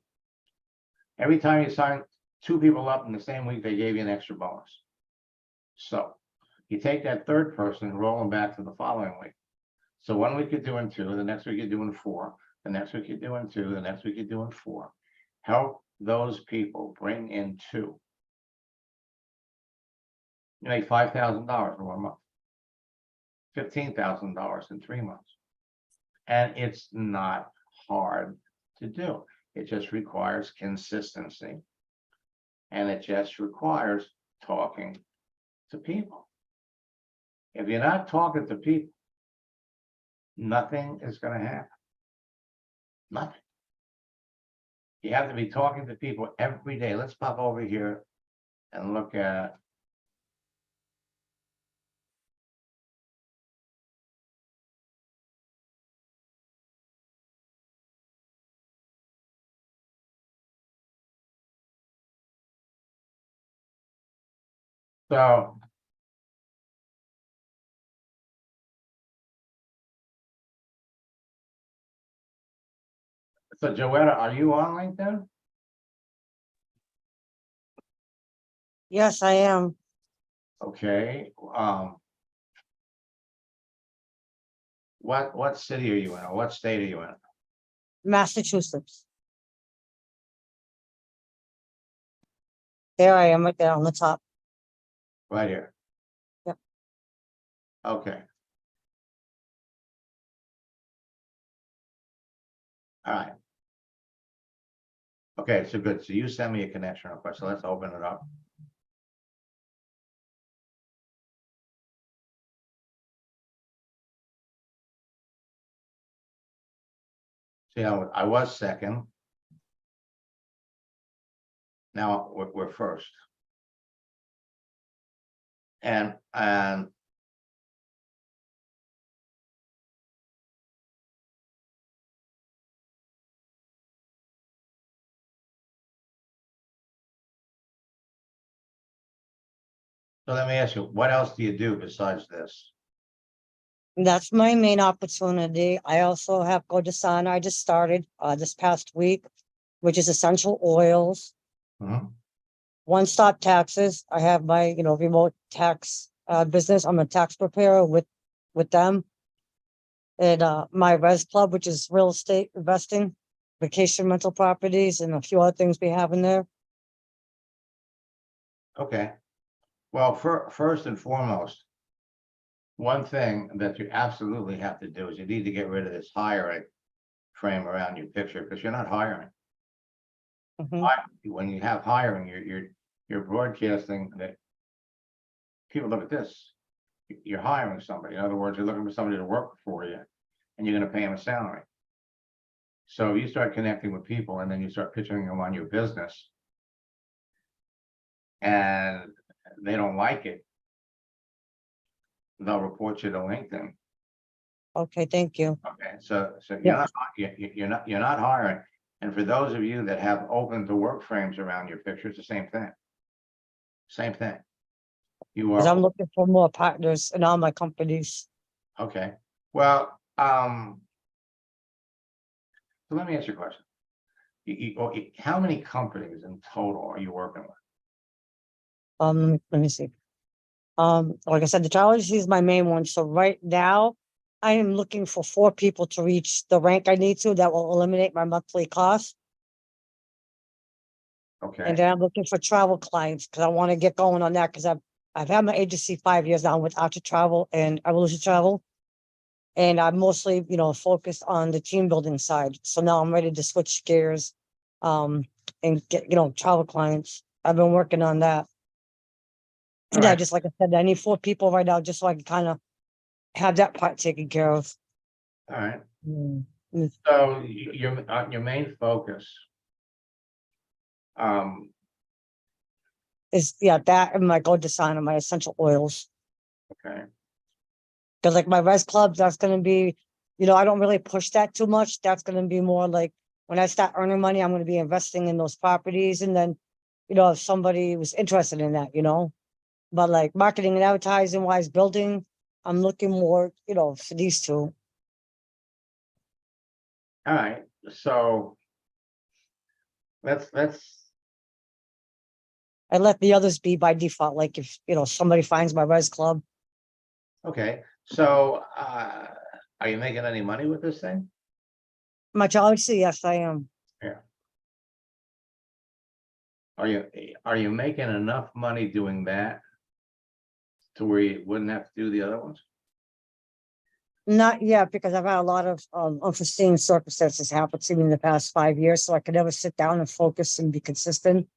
Every time you sign 2 people up in the same week, they gave you an extra bonus. So you take that third person and roll them back to the following week. So 1 week you're doing 2, the next week you're doing 4, the next week you're doing 2, the next week you're doing 4. Help those people bring in 2. You make $5,000 in 1 month, $15,000 in 3 months. And it's not hard to do. It just requires consistency. And it just requires talking to people. If you're not talking to people, nothing is going to happen. Nothing. You have to be talking to people every day. Let's pop over here and look at so Joetta, are you on LinkedIn? Yes, I am. Okay. What city are you in, or what state are you in? Massachusetts. There I am right there on the top. Right here. Yep. Okay. All right. Okay, so good. So you send me a connection request. So let's open it up. See, I was second. Now we're first. And so let me ask you, what else do you do besides this? That's my main opportunity. I also have Godasana. I just started this past week, which is essential oils. Mhm. One-stop taxes. I have my, remote tax business. I'm a tax preparer with them. And my Res Club, which is real estate investing, vacation rental properties, and a few other things we have in there. Okay. Well, first and foremost, one thing that you absolutely have to do is you need to get rid of this hiring frame around your picture, because you're not hiring. Mhm. When you have hiring, you're broadcasting that people look at this. You're hiring somebody. In other words, you're looking for somebody to work for you, and you're going to pay them a salary. So you start connecting with people, and then you start pitching them on your business, and they don't like it, they'll report you to LinkedIn. Okay, thank you. Okay, so you're Yeah. not, you're not hiring. And for those of you that have open to work frames around your picture, it's the same thing. Same thing. You Because I'm are, looking for more partners in all my companies. okay, well, so let me ask you a question. How many companies in total are you working with? Let me see. Like I said, the travel agency is my main one. So right now, I am looking for 4 people to reach the rank I need to that will eliminate my monthly cost. Okay, And then I'm looking for travel clients because I want to get going on that because I've had my agency 5 years now with Archer Travel and Evolution Travel. And I'm mostly, focused on the team building side. So now I'm ready to switch gears and get, travel clients. I've been working on that. All Yeah, right. just like I said, I need 4 people right now just so I can kind of have that part taken care of. all right. Mm. So your main focus, Is that and my gold design and my essential oils. okay, Because like my Res Club, that's gonna be, I don't really push that too much. That's gonna be more like when I start earning money, I'm gonna be investing in those properties and then, if somebody was interested in that, But like marketing and advertising wise, building, I'm looking more, for these 2. all right, so let's I let the others be by default. Like if, somebody finds my Res Club. okay, so are you making any money with this thing? My Galaxy, yes, I am. Yeah. Are you making enough money doing that to where you wouldn't have to do the other ones? Not yet, because I've had a lot of unforeseen circumstances happen to me in the past 5 years, so I could never sit down and focus and be consistent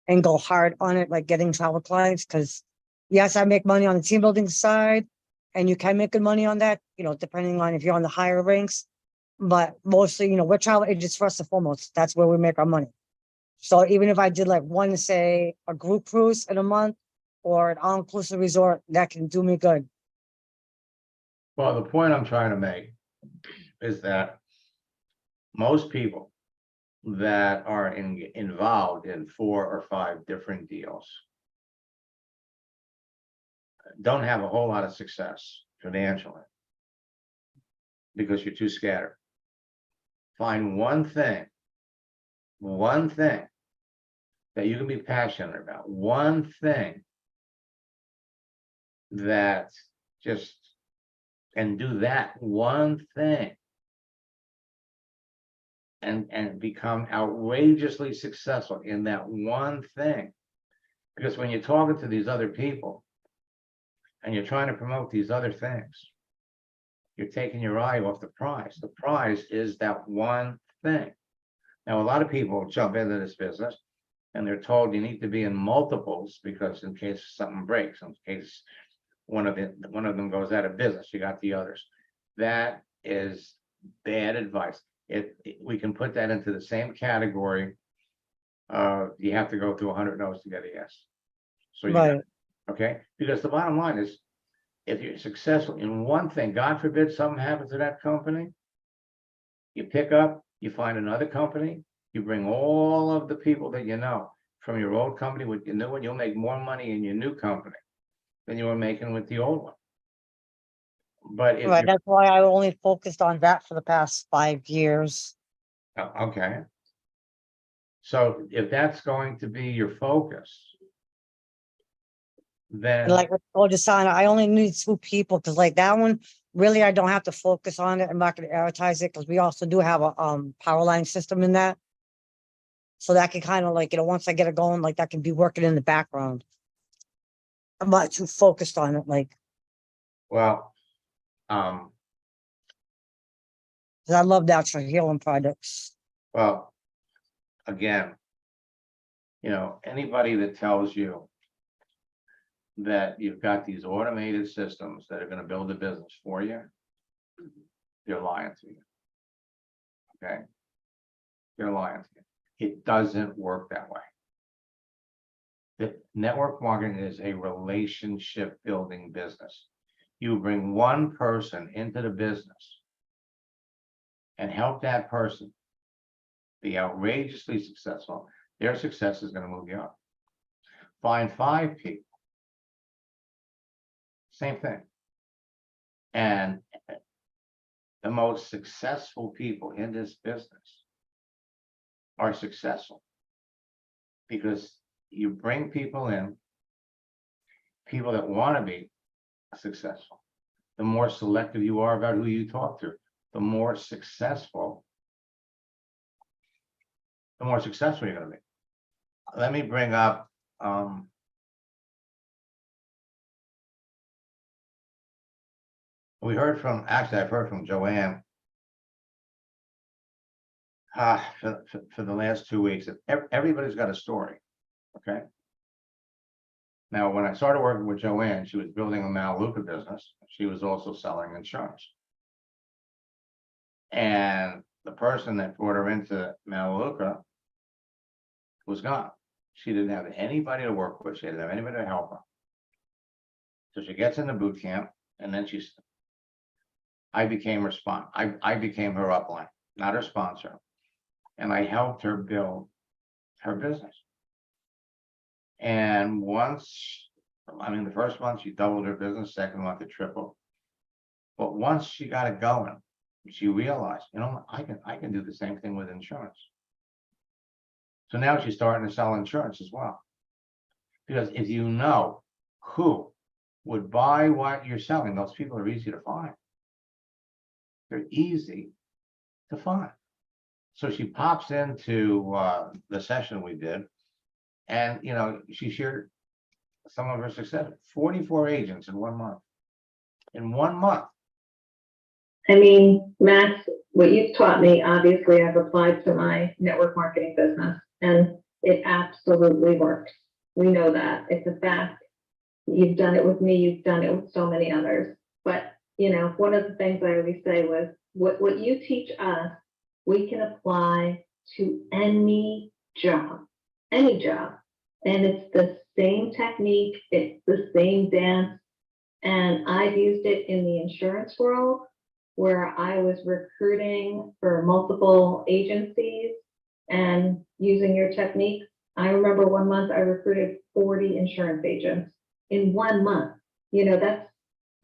and go hard on it, like getting travel clients. Because yes, I make money on the team building side, and you can make good money on that, depending on if you're on the higher ranks. But mostly, we're travel agents first and foremost. That's where we make our money. So even if I did like one, say, a group cruise in a month or an all-inclusive resort, that can do me good. Well, the point I'm trying to make is that most people that are involved in 4 or 5 different deals don't have a whole lot of success financially because you're too scattered. Find one thing that you can be passionate about, one thing that just, and do that one thing and become outrageously successful in that one thing. Because when you're talking to these other people and you're trying to promote these other things, you're taking your eye off the prize. The prize is that one thing. Now, a lot of people jump into this business and they're told you need to be in multiples because in case something breaks, in case one of them goes out of business, you got the others. That is bad advice. we can put that into the same category. You have to go through 100 no's to get a yes. So you got, Right, okay, because the bottom line is, if you're successful in one thing, God forbid something happens to that company, you pick up, you find another company, you bring all of the people that you know from your old company with your new one, you'll make more money in your new company than you were making with the old one. But if right. you're, That's why I only focused on that for the past 5 years. okay. So if that's going to be your focus, And then, like with Odesana, I only need 2 people, because like that one, really, I don't have to focus on it. I'm not gonna advertise it, because we also do have a power line system in that. So that can kind of like, once I get it going, like that can be working in the background. I'm not too focused on it, like, well, 'cause I love natural healing products. well, again, anybody that tells you that you've got these automated systems that are going to build a business for you, they're lying to you. Okay? They're lying to you. It doesn't work that way. The network marketing is a relationship building business. You bring one person into the business and help that person be outrageously successful. Their success is going to move you up. Find 5 people. Same thing. And the most successful people in this business are successful because you bring people in, people that want to be successful. The more selective you are about who you talk to, the more successful you're going to be. Let me bring up I've heard from Joanne for the last 2 weeks. Everybody's got a story. Okay. Now, when I started working with Joanne, she was building a Melaleuca business. She was also selling insurance. And the person that brought her into Melaleuca was gone. She didn't have anybody to work with. She didn't have anybody to help her. So she gets into boot camp, and then I became her I became her upline, not her sponsor. And I helped her build her business. And the first month she doubled her business, second month it tripled. But once she got it going, she realized, I can do the same thing with insurance. So now she's starting to sell insurance as well. Because if you know who would buy what you're selling, those people are easy to find. They're easy to find. So she pops into the session we did, and she shared some of her success. 44 agents in 1 month. In 1 month. I mean, Max, what you've taught me, obviously I've applied to my network marketing business and it absolutely works. We know that. It's a fact. You've done it with me, you've done it with so many others. But, one of the things I always say was, what you teach us, we can apply to any job. And it's the same technique, it's the same dance. And I've used it in the insurance world, where I was recruiting for multiple agencies and using your technique. I remember 1 month I recruited 40 insurance agents in 1 month.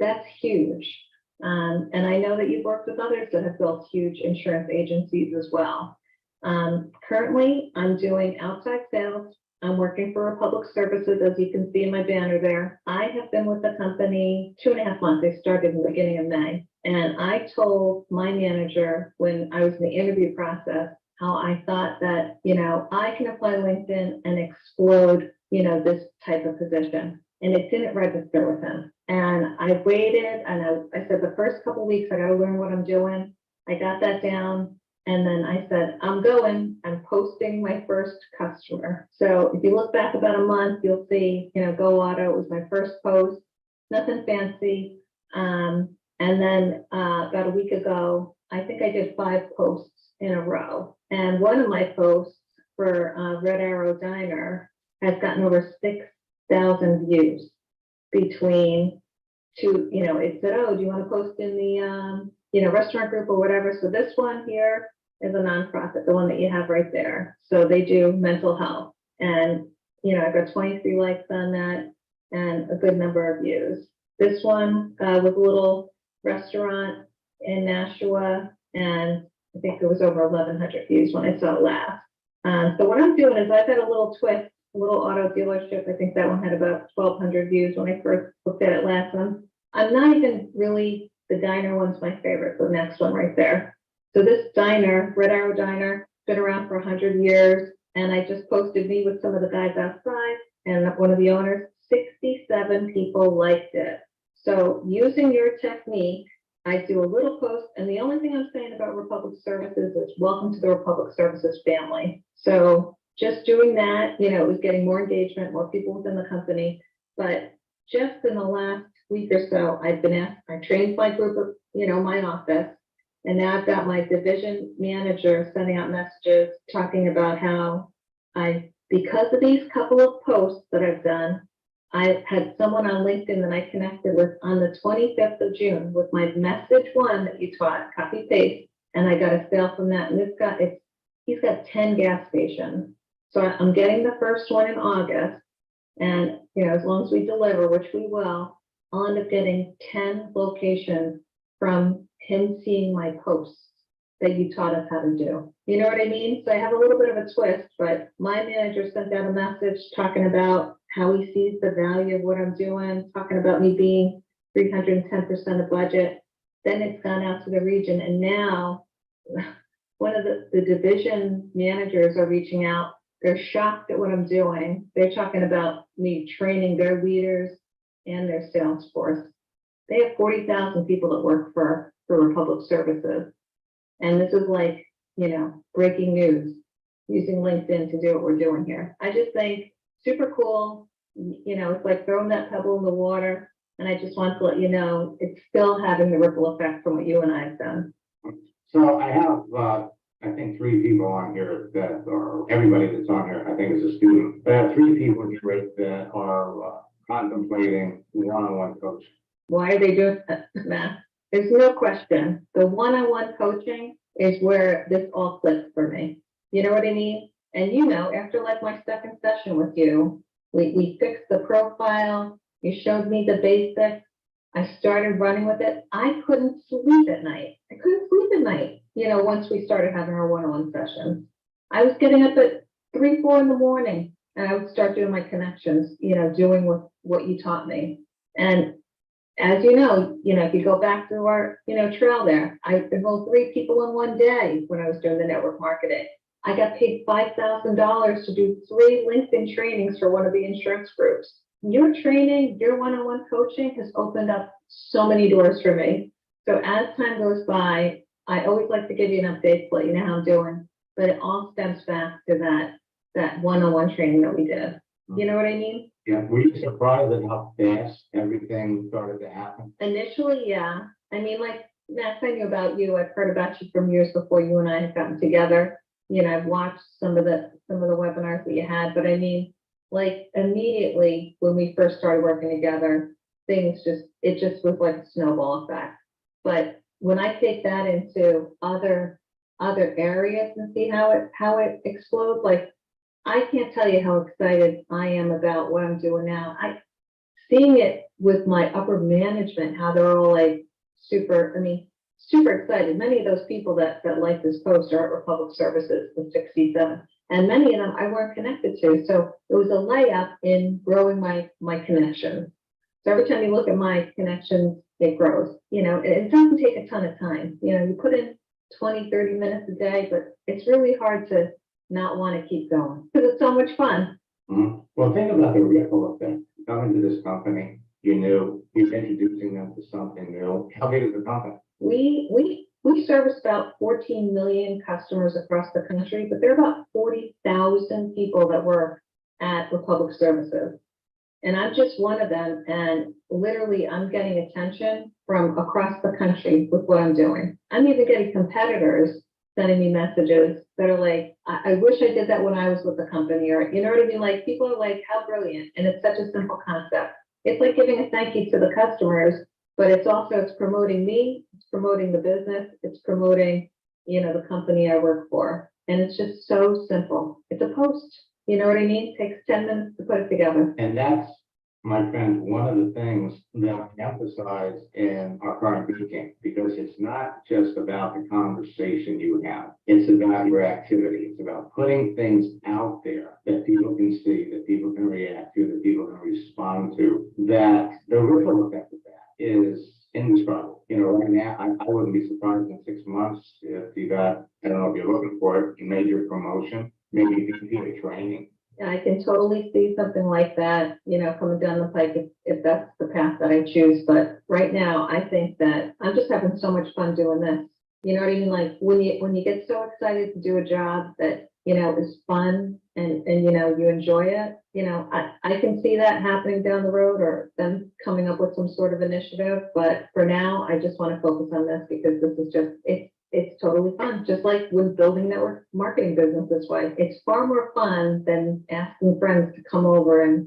That's huge. And I know that you've worked with others that have built huge insurance agencies as well. Currently, I'm doing outside sales. I'm working for Republic Services, as you can see in my banner there. I have been with the company 2.5 months. I started in the beginning of May. And I told my manager when I was in the interview process how I thought that, I can apply LinkedIn and explode, this type of position. And it didn't register with him. And I waited, and I said the first couple of weeks, I got to learn what I'm doing. I got that down. And then I said, I'm posting my first customer. So if you look back about a month, you'll see, Go Auto was my first post, nothing fancy. And then about a week ago, I think I did 5 posts in a row. And one of my posts for Red Arrow Diner has gotten over 6,000 views between two, it said, oh, do you want to post in the, restaurant group or whatever? So this one here is a nonprofit, the one that you have right there. So they do mental health. And, I've got 23 likes on that and a good number of views. This one was a little restaurant in Nashua, and I think it was over 1,100 views when I saw it last. So what I'm doing is I've got a little twist, a little auto dealership. I think that one had about 1,200 views when I first looked at it last one. I'm not even really, the diner one's my favorite, the next one right there. So this diner, Red Arrow Diner, been around for 100 years. And I just posted me with some of the guys outside and one of the owners, 67 people liked it. So using your technique, I do a little post, and the only thing I'm saying about Republic Services is welcome to the Republic Services family. So just doing that, it was getting more engagement, more people within the company. But just in the last week or so, I've been asked, I trained my group of, my office, and now I've got my division manager sending out messages talking about how because of these couple of posts that I've done, I had someone on LinkedIn that I connected with on the 25th of June with my message one that you taught, copy paste, and I got a sale from that. And he's got 10 gas stations. So I'm getting the first one in August. And, as long as we deliver, which we will, I'll end up getting 10 locations from him seeing my posts that you taught us how to do. You know what I mean? So I have a little bit of a twist, but my manager sent out a message talking about how he sees the value of what I'm doing, talking about me being 310% of budget. Then it's gone out to the region. And now one of the division managers are reaching out. They're shocked at what I'm doing. They're talking about me training their leaders and their sales force. They have 40,000 people that work for Republic Services. And this is like, breaking news, using LinkedIn to do what we're doing here. I just think super cool. It's like throwing that pebble in the water. And I just want to let you know, it's still having the ripple effect from what you and I have done. So I have, I think 3 people on here that are, everybody that's on here, I think is a student. But I have 3 people here that are contemplating one-on-one coaching. Why are they doing that, Matt? There's no question. The one-on-one coaching is where this all clicks for me. You know what I mean? And after like my second session with you, we fixed the profile, you showed me the basics, I started running with it. I couldn't sleep at night. Once we started having our one-on-one sessions. I was getting up at 3, 4 in the morning, and I would start doing my connections, doing what you taught me. And as you know, if you go back to our, trail there, I enrolled 3 people in one day when I was doing the network marketing. I got paid $5,000 to do 3 LinkedIn trainings for one of the insurance groups. Your training, your one-on-one coaching has opened up so many doors for me. So as time goes by, I always like to give you an update to let you know how I'm doing, but it all stems back to that one-on-one training that we did. You know what I mean? Yeah, were you surprised at how fast everything started to happen? Initially, yeah. I mean, like, Max, I knew about you. I've heard about you from years before you and I had gotten together. I've watched some of the webinars that you had, but I mean, like, immediately when we first started working together, it just was like a snowball effect. But when I take that into other areas and see how it explodes, like, I can't tell you how excited I am about what I'm doing now. Seeing it with my upper management, how they're all like super excited. Many of those people that like this post are at Republic Services, the 67, and many of them I weren't connected to. So it was a layup in growing my connections. So every time you look at my connections, it grows. It doesn't take a ton of time. You put in 20, 30 minutes a day, but it's really hard to not want to keep going because it's so much fun. Mm-hmm. Well, think about the ripple effect. Coming to this company, you're introducing them to something new. How big is the company? We service about 14 million customers across the country, but there are about 40,000 people that work at Republic Services. And I'm just one of them. And literally, I'm getting attention from across the country with what I'm doing. I'm even getting competitors sending me messages that are like, I wish I did that when I was with the company, or, you know what I mean? Like, people are like, how brilliant, and it's such a simple concept. It's like giving a thank you to the customers, but it's promoting me, it's promoting the business, it's promoting, the company I work for. And it's just so simple. It's a post, you know what I mean? Takes 10 minutes to put it together. And that's, my friend, one of the things that I emphasize in our current boot camp, because it's not just about the conversation you have. It's about your activity. It's about putting things out there that people can see, that people can react to, that people can respond to, that the ripple effect of that is indescribable. Right now, I wouldn't be surprised in 6 months if you got, I don't know if you're looking for it, major promotion, maybe VP of training. And I can totally see something like that, coming down the pike if that's the path that I choose. But right now, I think that I'm just having so much fun doing this. You know what I mean? Like when you get so excited to do a job that, is fun and you enjoy it, I can see that happening down the road or them coming up with some sort of initiative. But for now, I just want to focus on this because this is just, it's totally fun. Just like when building network marketing business this way, it's far more fun than asking friends to come over and,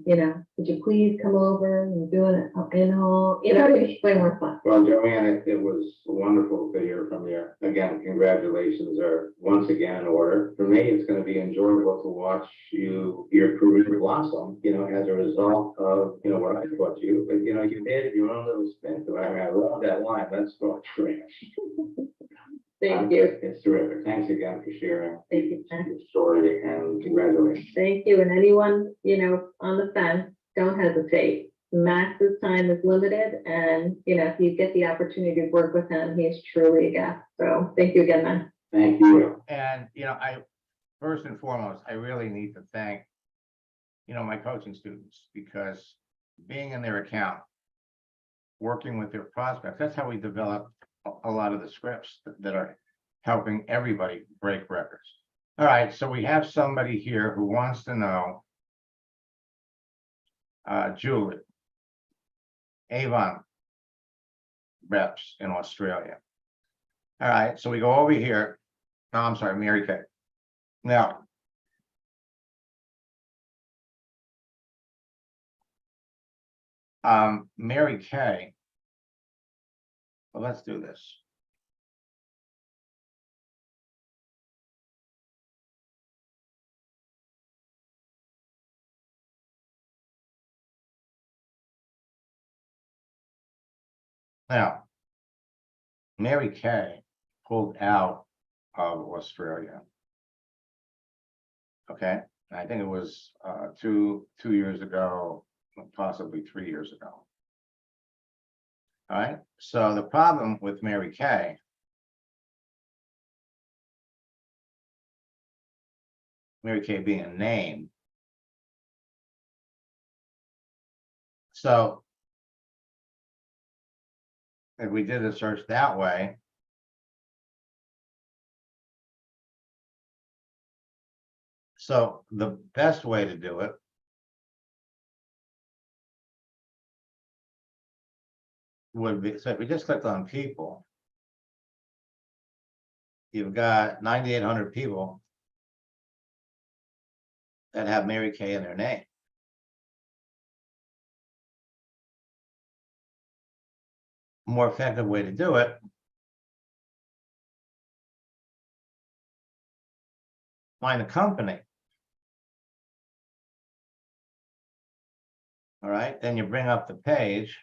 would you please come over and doing it in all, it's way more fun. Well, Joanne, it was wonderful to hear from you. Again, congratulations are once again in order. For me, it's going to be enjoyable to watch your career blossom, as a result of, what I taught you. But, you added your own little spin to it. I love that line. Let's talk trash. Thank you. It's terrific. Thanks again for sharing Thank you. your story and congratulations. Thank you. And anyone, on the fence, don't hesitate. Max's time is limited. And, if you get the opportunity to work with him, he's truly a guest. So thank you again, man. Thank you. And, first and foremost, I really need to thank, my coaching students, because being in their account, working with their prospects, that's how we develop a lot of the scripts that are helping everybody break records. All right, so we have somebody here who wants to know, Julie, Avon reps in Australia. All right, so we go over here. No, I'm sorry, Mary Kay. Now, Mary Kay. Well, let's do this. Now, Mary Kay pulled out of Australia. Okay, I think it was 2 years ago, possibly 3 years ago. All right, so the problem with Mary Kay being a name. So if we did a search that way, so the best way to do it would be, so if we just clicked on people, you've got 9,800 people that have Mary Kay in their name. More effective way to do it, find a company. All right, then you bring up the page.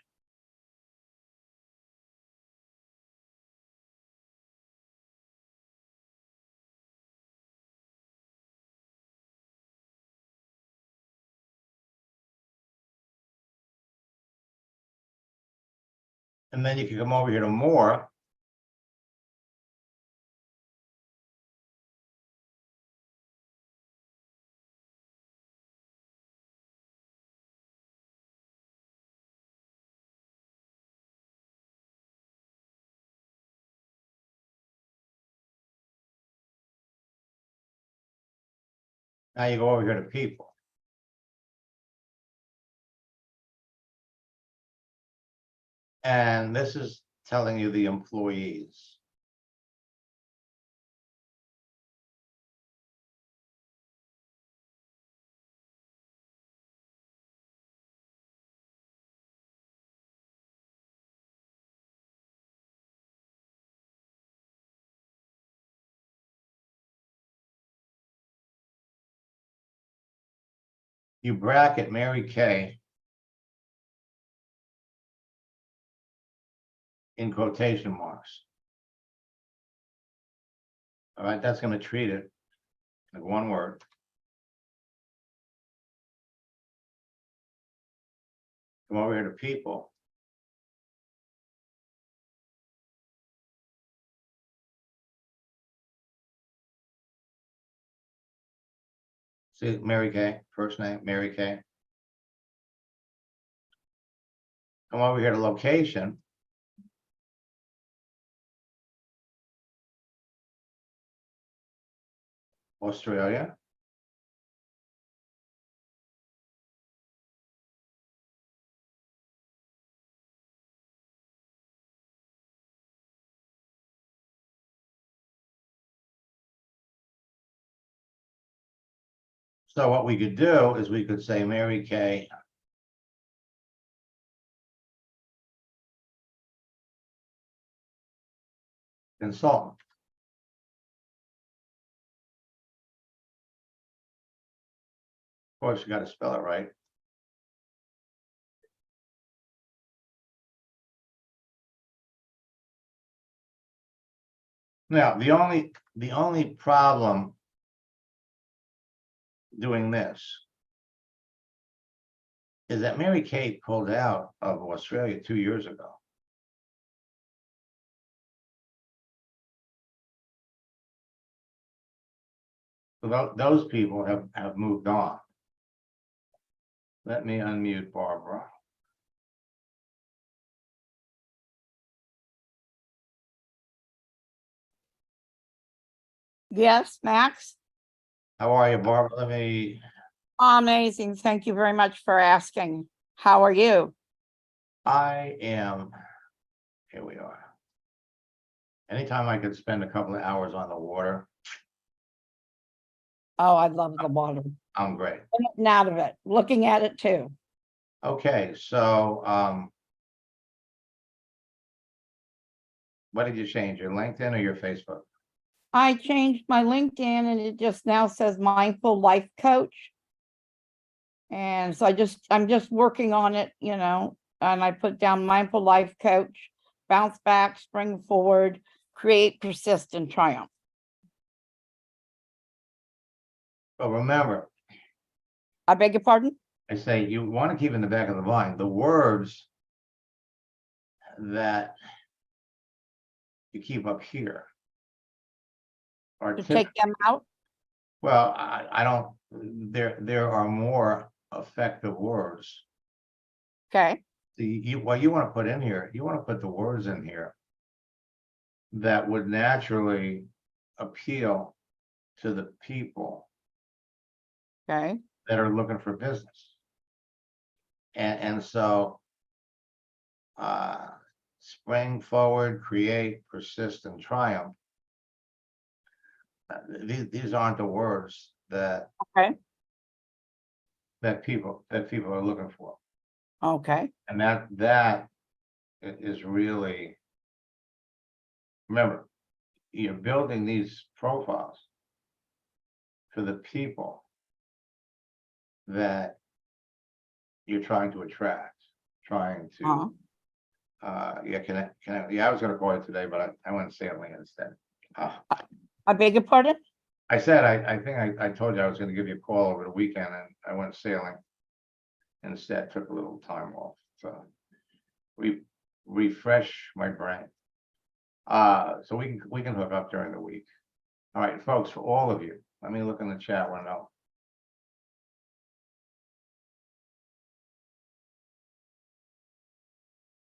And then you can come over here to more. Now you go over here to people. And this is telling you the employees. you bracket Mary Kay in quotation marks. All right, that's gonna treat it like one word. Come over here to people. See, Mary Kay, first name, Mary Kay. Come over here to location. Australia. So what we could do is we could say Mary Kay. Consultant. Of course, you got to spell it right. Now, the only problem doing this is that Mary Kay pulled out of Australia 2 years ago. So those people have moved on. Let me unmute Barbara. Yes, Max? How are you, Barbara? Let me, Amazing. Thank you very much for asking. How are you? I am, here we are. Anytime I could spend a couple of hours on the water, Oh, I love the water. I'm great. In and out of it, looking at it too. Okay, so, what did you change, your LinkedIn or your Facebook? I changed my LinkedIn and it just now says Mindful Life Coach. And so I'm just working on it, you know, and I put down Mindful Life Coach, bounce back, spring forward, create, persist, and triumph. But remember, I beg your pardon? I say you want to keep in the back of the mind the words that you keep up here are To take them out? well, I don't, there are more effective words. Okay, What you want to put in here, you want to put the words in here that would naturally appeal to the people okay, that are looking for business. And so spring forward, create, persist, and triumph. These aren't the words that okay, that people are looking for. okay, And that is really, remember, you're building these profiles for the people that you're trying to attract, trying to, yeah, I was gonna call it today, but I went sailing instead. I beg your pardon? I said, I think I told you I was gonna give you a call over the weekend and I went sailing. Instead, took a little time off, so refresh my brain. So we can hook up during the week. All right, folks, for all of you, let me look in the chat window.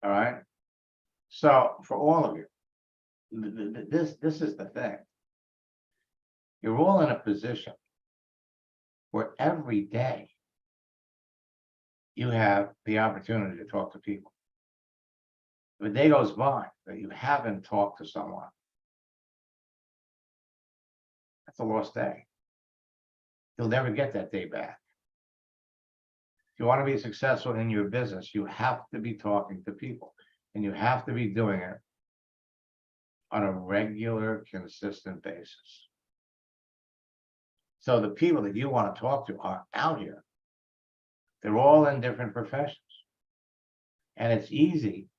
All right. So for all of you, this is the thing. You're all in a position where every day you have the opportunity to talk to people. If a day goes by that you haven't talked to someone, that's a lost day. You'll never get that day back. If you want to be successful in your business, you have to be talking to people, and you have to be doing it on a regular, consistent basis. So the people that you want to talk to are out here They're all in different professions. And it's easy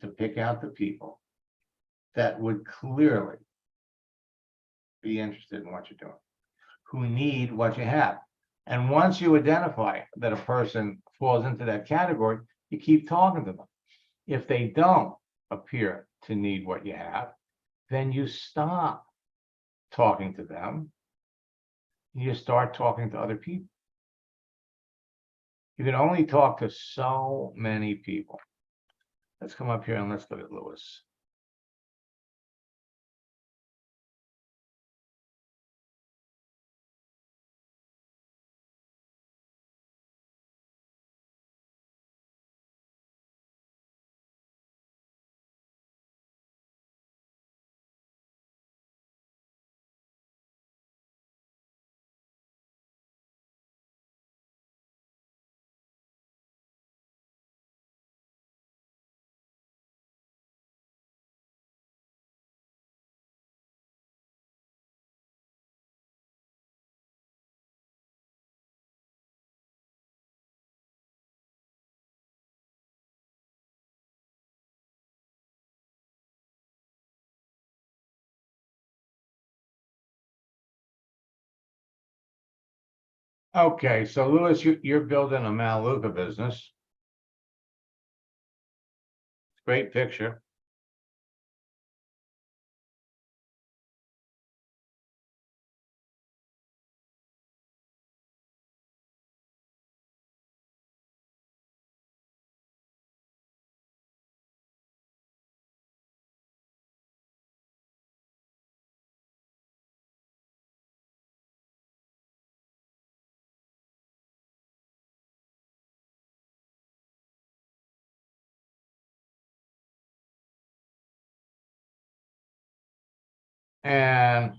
to pick out the people that would clearly be interested in what you're doing, who need what you have. And once you identify that a person falls into that category, you keep talking to them. If they don't appear to need what you have, then you stop talking to them. You start talking to other people. You can only talk to so many people. Let's come up here and let's look at Lewis. Okay, so Lewis, you're building a Maluka business. Great picture. And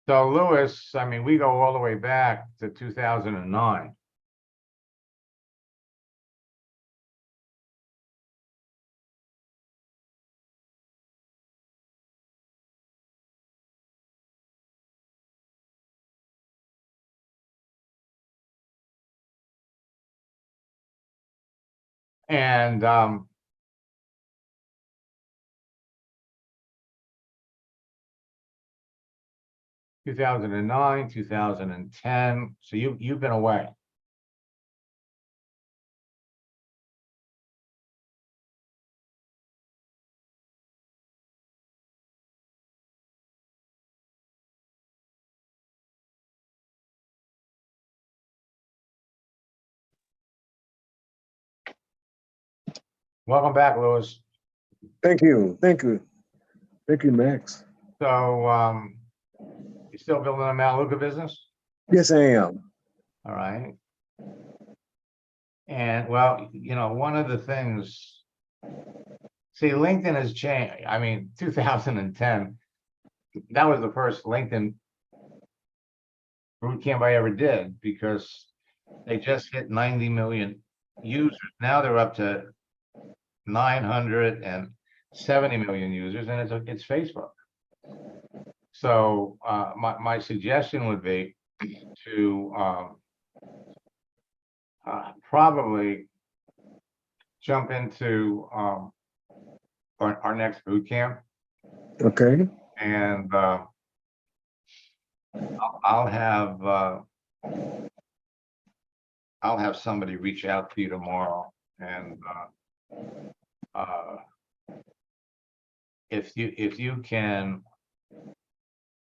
so Lewis, I mean, we go all the way back to 2009. And 2009, 2010. So you've been away. Welcome back, Lewis. Thank you. Thank you. Thank you, Max. So you still building a Maluka business? Yes, I am. All right. And well, you know, one of the things, see, LinkedIn has changed. I mean, 2010, that was the first LinkedIn boot camp I ever did because they just hit 90 million users. Now they're up to 970 million users, and it's Facebook. So my suggestion would be to probably jump into our next boot camp, Okay. and I'll have somebody reach out to you tomorrow, and if you can,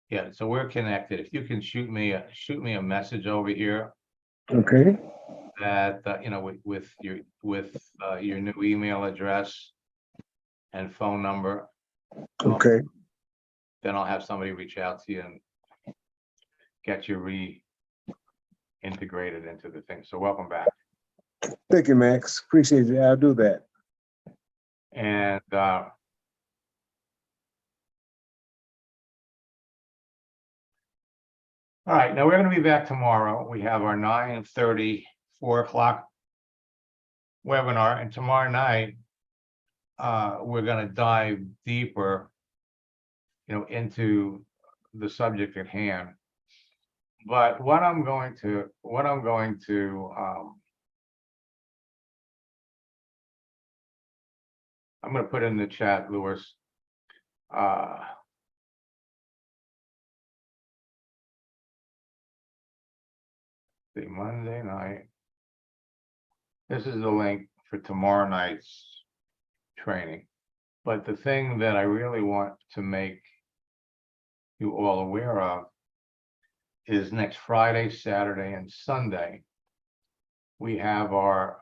yeah, so we're connected. If you can shoot me a message over here Okay. that you know, with your new email address and phone number, Okay. then I'll have somebody reach out to you and get you reintegrated into the thing. So welcome back. Thank you, Max. Appreciate it. I'll do that. And all right, now we're going to be back tomorrow. We have our 9:30, 4 o'clock webinar, and tomorrow night, we're gonna dive deeper, into the subject at hand. But what I'm going to, I'm gonna put in the chat, Louis. The Monday night. This is the link for tomorrow night's training. But the thing that I really want to make you all aware of is next Friday, Saturday, and Sunday, we have our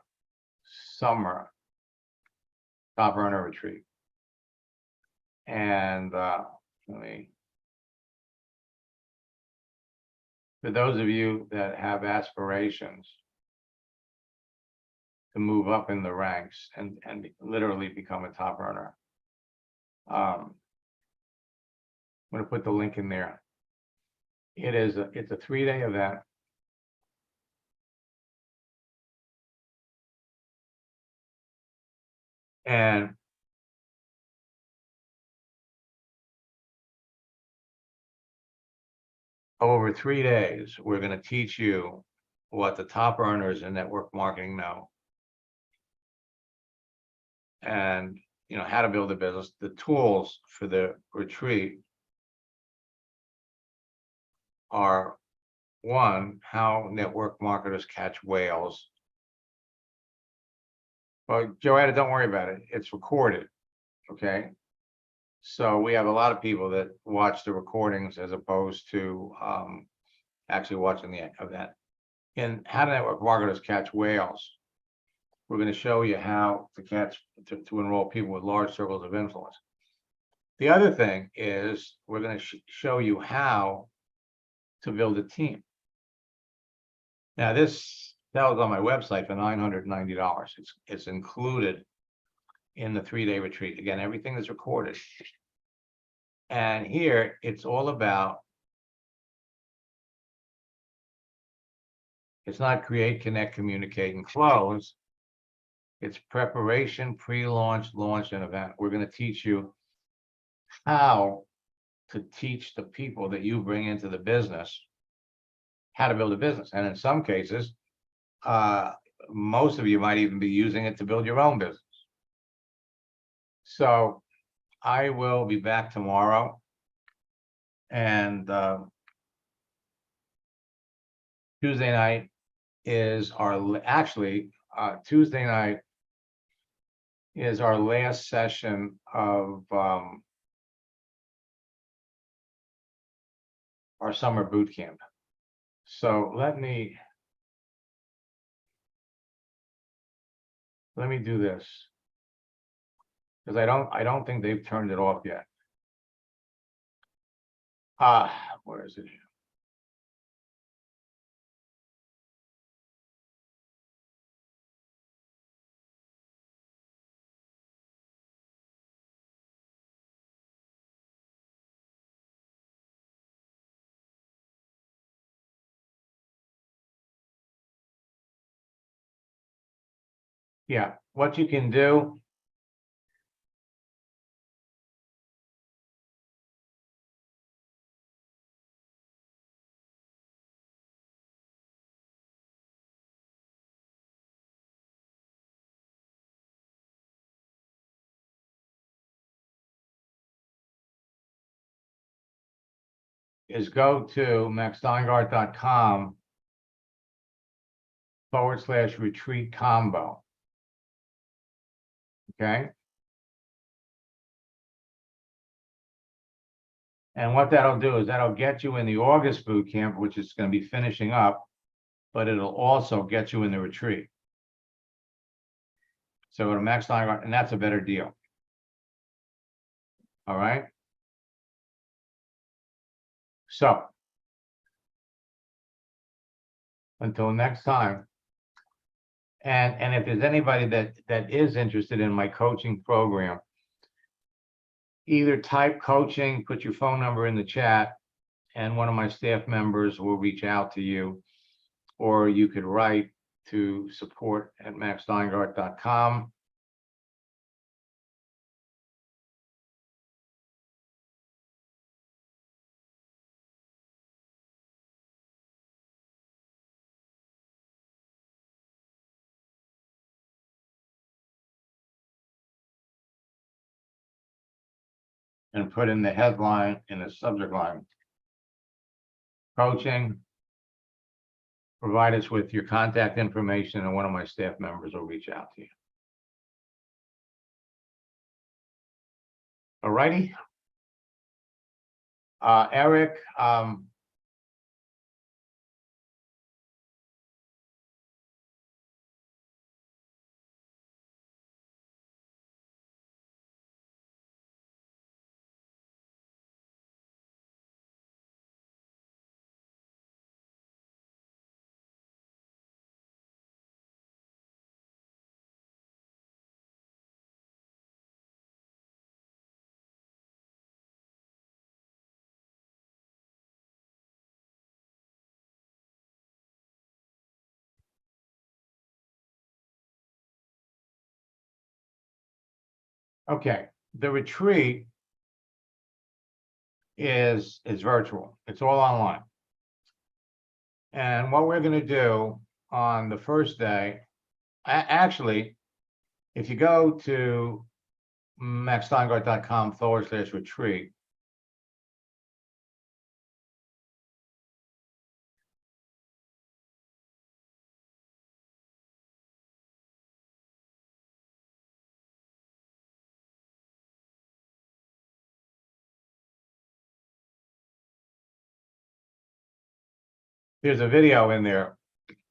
summer Top Earner Retreat. And for those of you that have aspirations to move up in the ranks and literally become a top earner, I'm going to put the link in there. It's a 3-day event. And over 3 days, we're going to teach you what the top earners in network marketing know. And, how to build a business. The tools for the retreat are, one, how network marketers catch whales. Well, Joanna, don't worry about it. It's recorded. Okay. So we have a lot of people that watch the recordings as opposed to actually watching the event. In how do network marketers catch whales, we're going to show you how to enroll people with large circles of influence. The other thing is we're going to show you how to build a team. Now, this was on my website for $990. It's included in the 3-day retreat. Again, everything is recorded. And here it's all about, it's not create, connect, communicate, and close. It's preparation, pre-launch, launch, and event. We're going to teach you how to teach the people that you bring into the business how to build a business. And in some cases, most of you might even be using it to build your own business. So I will be back tomorrow. And Tuesday night is Tuesday night is our last session of our summer boot camp. So let me do this, because I don't think they've turned it off yet. Where is it? Yeah, what you can do is go to maxsteingart.com/retreat combo. Okay. And what that'll do is that'll get you in the August boot camp, which is going to be finishing up, but it'll also get you in the retreat. So go to Max Steingart, and that's a better deal. All right. So until next time. And if there's anybody that is interested in my coaching program, either type coaching, put your phone number in the chat, and one of my staff members will reach out to you, or you could write to support@maxsteingart.com. And put in the headline in the subject line. Coaching. Provide us with your contact information and one of my staff members will reach out to you. All righty. Eric, okay, the retreat is virtual. It's all online. And what we're going to do on the first day, actually, if you go to maxsteingart.com/retreat, there's a video in there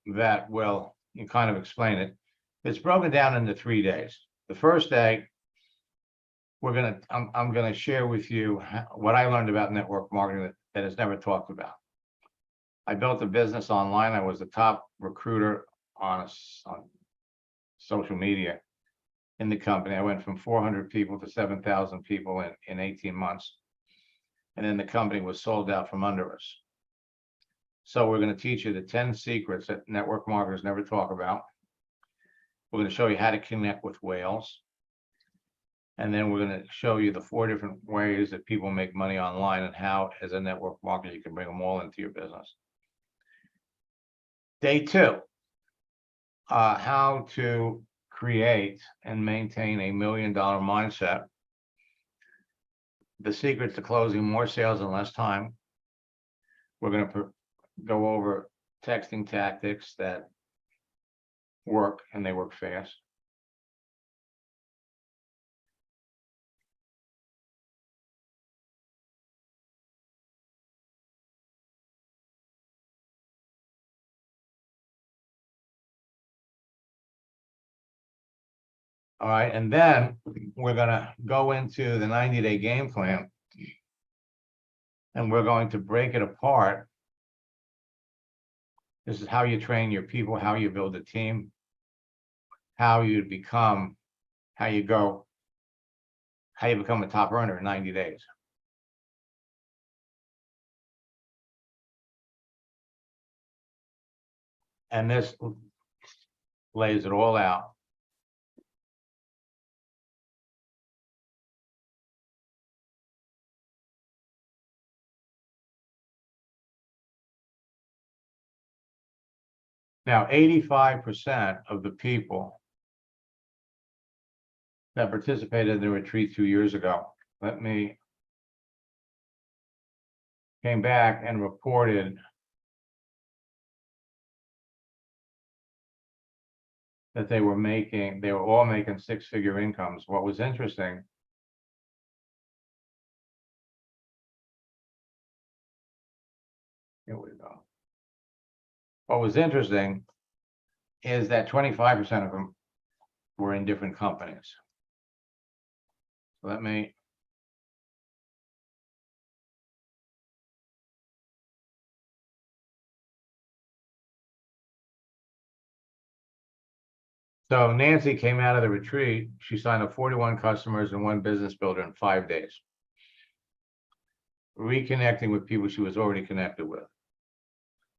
that will kind of explain it. It's broken down into 3 days. The first day, I'm gonna share with you what I learned about network marketing that is never talked about. I built a business online. I was the top recruiter on social media in the company. I went from 400 people to 7,000 people in 18 months. And then the company was sold out from under us. So we're going to teach you the 10 secrets that network marketers never talk about. We're going to show you how to connect with whales. And then we're going to show you the 4 different ways that people make money online and how, as a network marketer, you can bring them all into your business. Day 2, how to create and maintain $1 million mindset. The secrets to closing more sales in less time. We're going to go over texting tactics that work and they work fast. All right, and then we're gonna go into the 90-day game plan. And we're going to break it apart. This is how you train your people, how you build a team, how you become, how you become a top earner in 90 days. And this lays it all out. Now, 85% of the people that participated in the retreat 2 years ago, came back and reported that they were all making 6-figure incomes. What was interesting, here we go. What was interesting is that 25% of them were in different companies. So Nancy came out of the retreat. She signed up 41 customers and 1 business builder in 5 days. Reconnecting with people she was already connected with.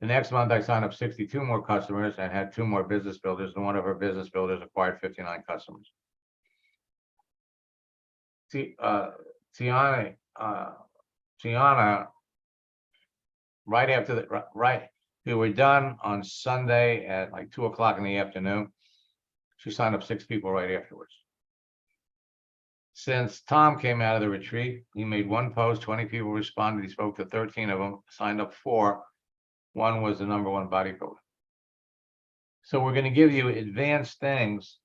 The next month, I signed up 62 more customers and had 2 more business builders, and one of our business builders acquired 59 customers. Tiana, right after the, right, we were done on Sunday at like 2 o'clock in the afternoon. She signed up 6 people right afterwards. Since Tom came out of the retreat, he made 1 post, 20 people responded. He spoke to 13 of them, signed up 4. 1 was the #1 bodybuilder. So we're going to give you advanced things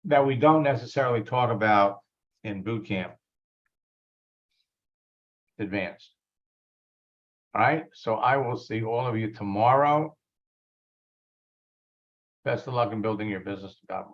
that we don't necessarily talk about in boot camp. Advanced. All right, so I will see all of you tomorrow. Best of luck in building your business. God bless.